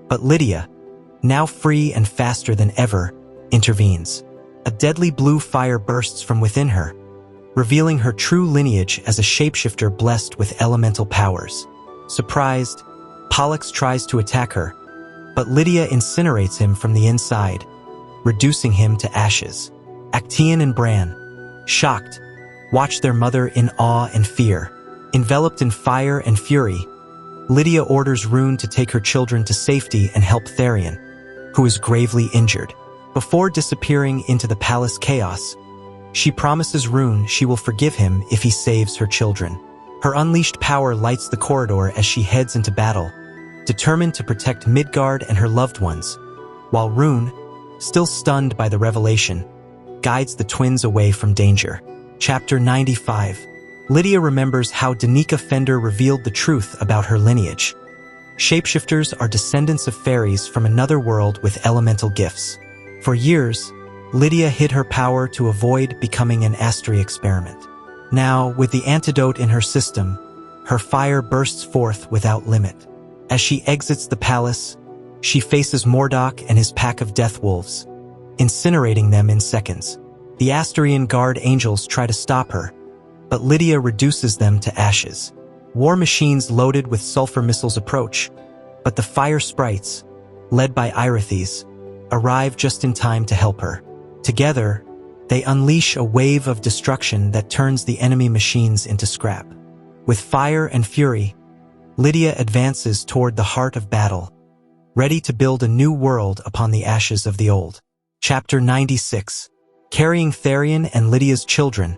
but Lydia, now free and faster than ever, intervenes. A deadly blue fire bursts from within her, revealing her true lineage as a shapeshifter blessed with elemental powers. Surprised, Pollux tries to attack her, but Lydia incinerates him from the inside, reducing him to ashes. Actaeon and Bran, shocked, watch their mother in awe and fear. Enveloped in fire and fury, Lydia orders Rune to take her children to safety and help Therion, who is gravely injured. Before disappearing into the palace chaos, she promises Rune she will forgive him if he saves her children. Her unleashed power lights the corridor as she heads into battle, determined to protect Midgard and her loved ones, while Rune, still stunned by the revelation, guides the twins away from danger. Chapter 95. Lydia remembers how Danica Fender revealed the truth about her lineage. Shapeshifters are descendants of fairies from another world with elemental gifts. For years, Lydia hid her power to avoid becoming an Asteri experiment. Now, with the antidote in her system, her fire bursts forth without limit. As she exits the palace, she faces Mordok and his pack of death wolves, incinerating them in seconds. The Asterian guard angels try to stop her, but Lydia reduces them to ashes. War machines loaded with sulfur missiles approach, but the fire sprites, led by Irithes, arrive just in time to help her. Together, they unleash a wave of destruction that turns the enemy machines into scrap. With fire and fury, Lydia advances toward the heart of battle, ready to build a new world upon the ashes of the old. Chapter 96. Carrying Therion and Lydia's children,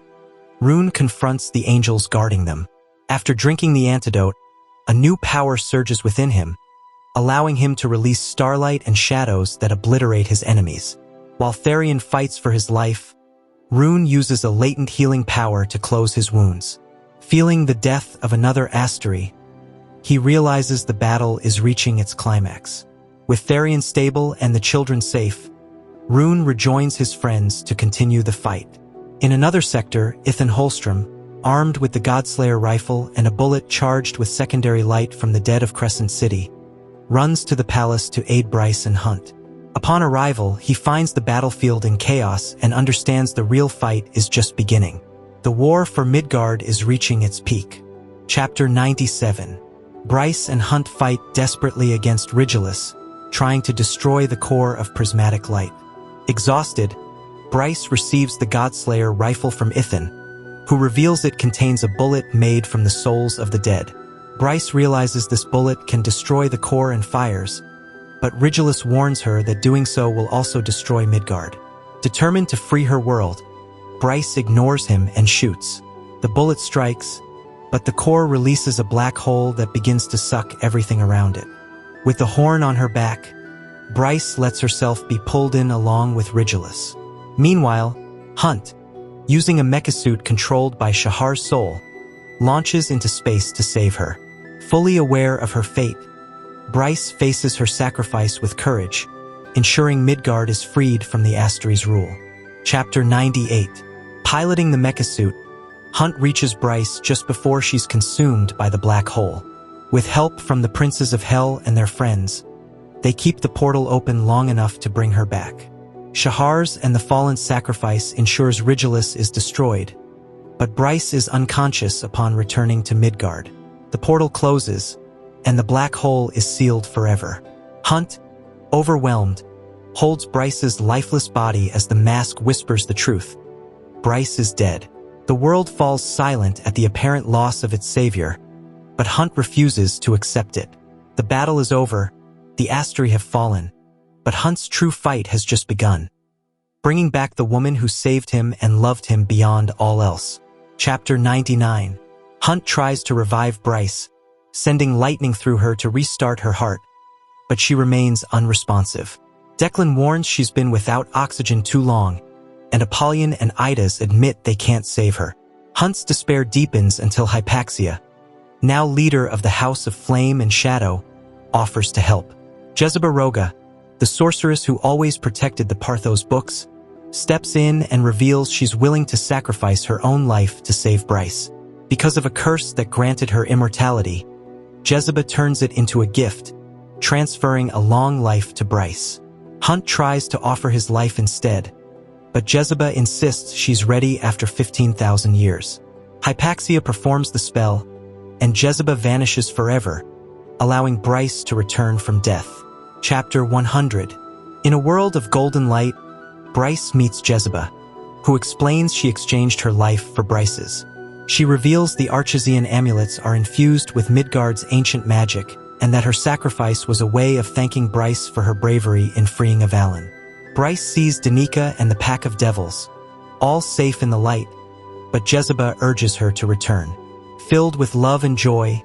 Rune confronts the angels guarding them. After drinking the antidote, a new power surges within him, allowing him to release starlight and shadows that obliterate his enemies. While Therion fights for his life, Rune uses a latent healing power to close his wounds. Feeling the death of another Asteri, he realizes the battle is reaching its climax. With Therion stable and the children safe, Rune rejoins his friends to continue the fight. In another sector, Ithan Holstrom, armed with the Godslayer rifle and a bullet charged with secondary light from the dead of Crescent City, runs to the palace to aid Bryce and Hunt. Upon arrival, he finds the battlefield in chaos and understands the real fight is just beginning. The war for Midgard is reaching its peak. Chapter 97. Bryce and Hunt fight desperately against Rigilus, trying to destroy the core of prismatic light. Exhausted, Bryce receives the Godslayer rifle from Ithan, who reveals it contains a bullet made from the souls of the dead. Bryce realizes this bullet can destroy the core and fires, but Rigilus warns her that doing so will also destroy Midgard. Determined to free her world, Bryce ignores him and shoots. The bullet strikes, but the core releases a black hole that begins to suck everything around it. With the horn on her back, Bryce lets herself be pulled in along with Rigilus. Meanwhile, Hunt, using a mechasuit controlled by Shahar's soul, launches into space to save her. Fully aware of her fate, Bryce faces her sacrifice with courage, ensuring Midgard is freed from the Asteri's rule. Chapter 98. Piloting the mechasuit, Hunt reaches Bryce just before she's consumed by the black hole. With help from the Princes of Hell and their friends, they keep the portal open long enough to bring her back. Shahar's and the Fallen's sacrifice ensures Rigilus is destroyed, but Bryce is unconscious upon returning to Midgard. The portal closes, and the black hole is sealed forever. Hunt, overwhelmed, holds Bryce's lifeless body as the mask whispers the truth. Bryce is dead. The world falls silent at the apparent loss of its savior, but Hunt refuses to accept it. The battle is over, the Asteri have fallen, but Hunt's true fight has just begun, bringing back the woman who saved him and loved him beyond all else. Chapter 99. Hunt tries to revive Bryce, sending lightning through her to restart her heart, but she remains unresponsive. Declan warns she's been without oxygen too long, and Apollyon and Idas admit they can't save her. Hunt's despair deepens until Hypaxia, now leader of the House of Flame and Shadow, offers to help. Jezebel Roga, the sorceress who always protected the Parthos books, steps in and reveals she's willing to sacrifice her own life to save Bryce. Because of a curse that granted her immortality, Jezebel turns it into a gift, transferring a long life to Bryce. Hunt tries to offer his life instead, but Jezebel insists she's ready after 15,000 years. Hypaxia performs the spell, and Jezebel vanishes forever, allowing Bryce to return from death. Chapter 100. In a world of golden light, Bryce meets Jezebel, who explains she exchanged her life for Bryce's. She reveals the Archesian amulets are infused with Midgard's ancient magic, and that her sacrifice was a way of thanking Bryce for her bravery in freeing Avalon. Bryce sees Danica and the pack of devils, all safe in the light, but Jezebel urges her to return. Filled with love and joy,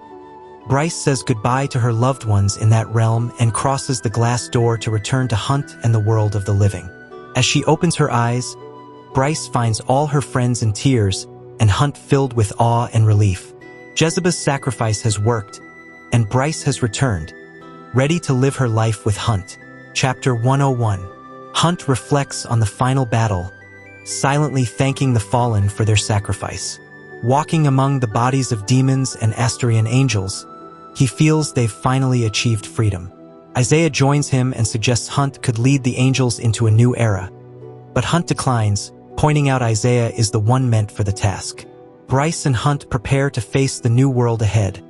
Bryce says goodbye to her loved ones in that realm and crosses the glass door to return to Hunt and the world of the living. As she opens her eyes, Bryce finds all her friends in tears and Hunt filled with awe and relief. Jezebel's sacrifice has worked, and Bryce has returned, ready to live her life with Hunt. Chapter 101. Hunt reflects on the final battle, silently thanking the fallen for their sacrifice. Walking among the bodies of demons and Asterian angels, he feels they've finally achieved freedom. Isaiah joins him and suggests Hunt could lead the angels into a new era. But Hunt declines, pointing out Isaiah is the one meant for the task. Bryce and Hunt prepare to face the new world ahead,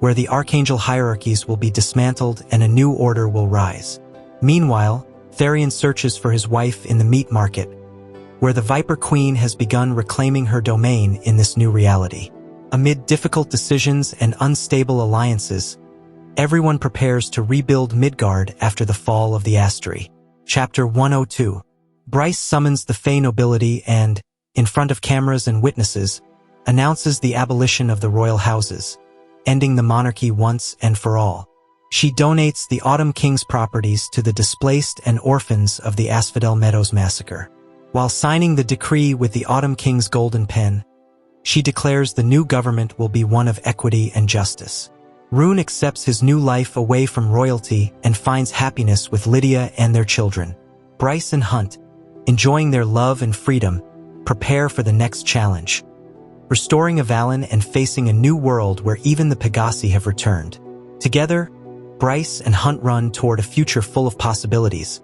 where the archangel hierarchies will be dismantled and a new order will rise. Meanwhile, Therion searches for his wife in the meat market, where the Viper Queen has begun reclaiming her domain in this new reality. Amid difficult decisions and unstable alliances, everyone prepares to rebuild Midgard after the fall of the Asteri. Chapter 102. Bryce summons the Fey nobility and, in front of cameras and witnesses, announces the abolition of the royal houses, ending the monarchy once and for all. She donates the Autumn King's properties to the displaced and orphans of the Asphodel Meadows massacre. While signing the decree with the Autumn King's golden pen, she declares the new government will be one of equity and justice. Rune accepts his new life away from royalty and finds happiness with Lydia and their children. Bryce and Hunt, enjoying their love and freedom, prepare for the next challenge, restoring Avalon and facing a new world where even the Pegasi have returned. Together, Bryce and Hunt run toward a future full of possibilities,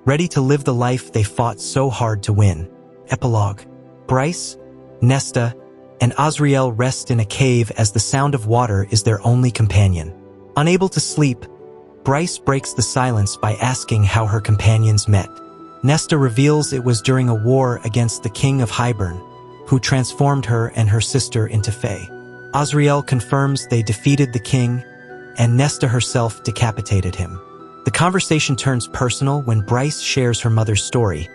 ready to live the life they fought so hard to win. Epilogue. Bryce, Nesta, and Azriel rest in a cave as the sound of water is their only companion. Unable to sleep, Bryce breaks the silence by asking how her companions met. Nesta reveals it was during a war against the King of Hybern, who transformed her and her sister into Fae. Azriel confirms they defeated the king, and Nesta herself decapitated him. The conversation turns personal when Bryce shares her mother's story,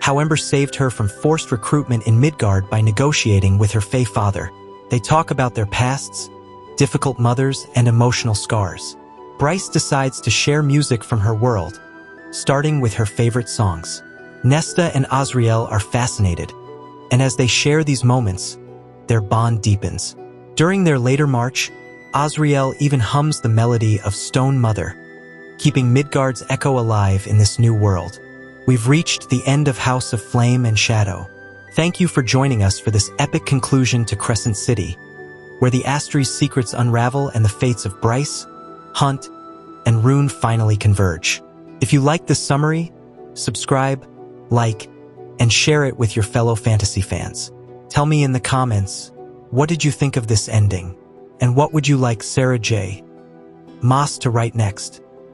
how Ember saved her from forced recruitment in Midgard by negotiating with her Fae father. They talk about their pasts, difficult mothers, and emotional scars. Bryce decides to share music from her world, starting with her favorite songs. Nesta and Azriel are fascinated, and as they share these moments, their bond deepens. During their later march, Azriel even hums the melody of Stone Mother, keeping Midgard's echo alive in this new world. We've reached the end of House of Flame and Shadow. Thank you for joining us for this epic conclusion to Crescent City, where the Asteri's secrets unravel and the fates of Bryce, Hunt, and Rune finally converge. If you liked this summary, subscribe, like, and share it with your fellow fantasy fans. Tell me in the comments, what did you think of this ending? And what would you like Sarah J. Maas to write next?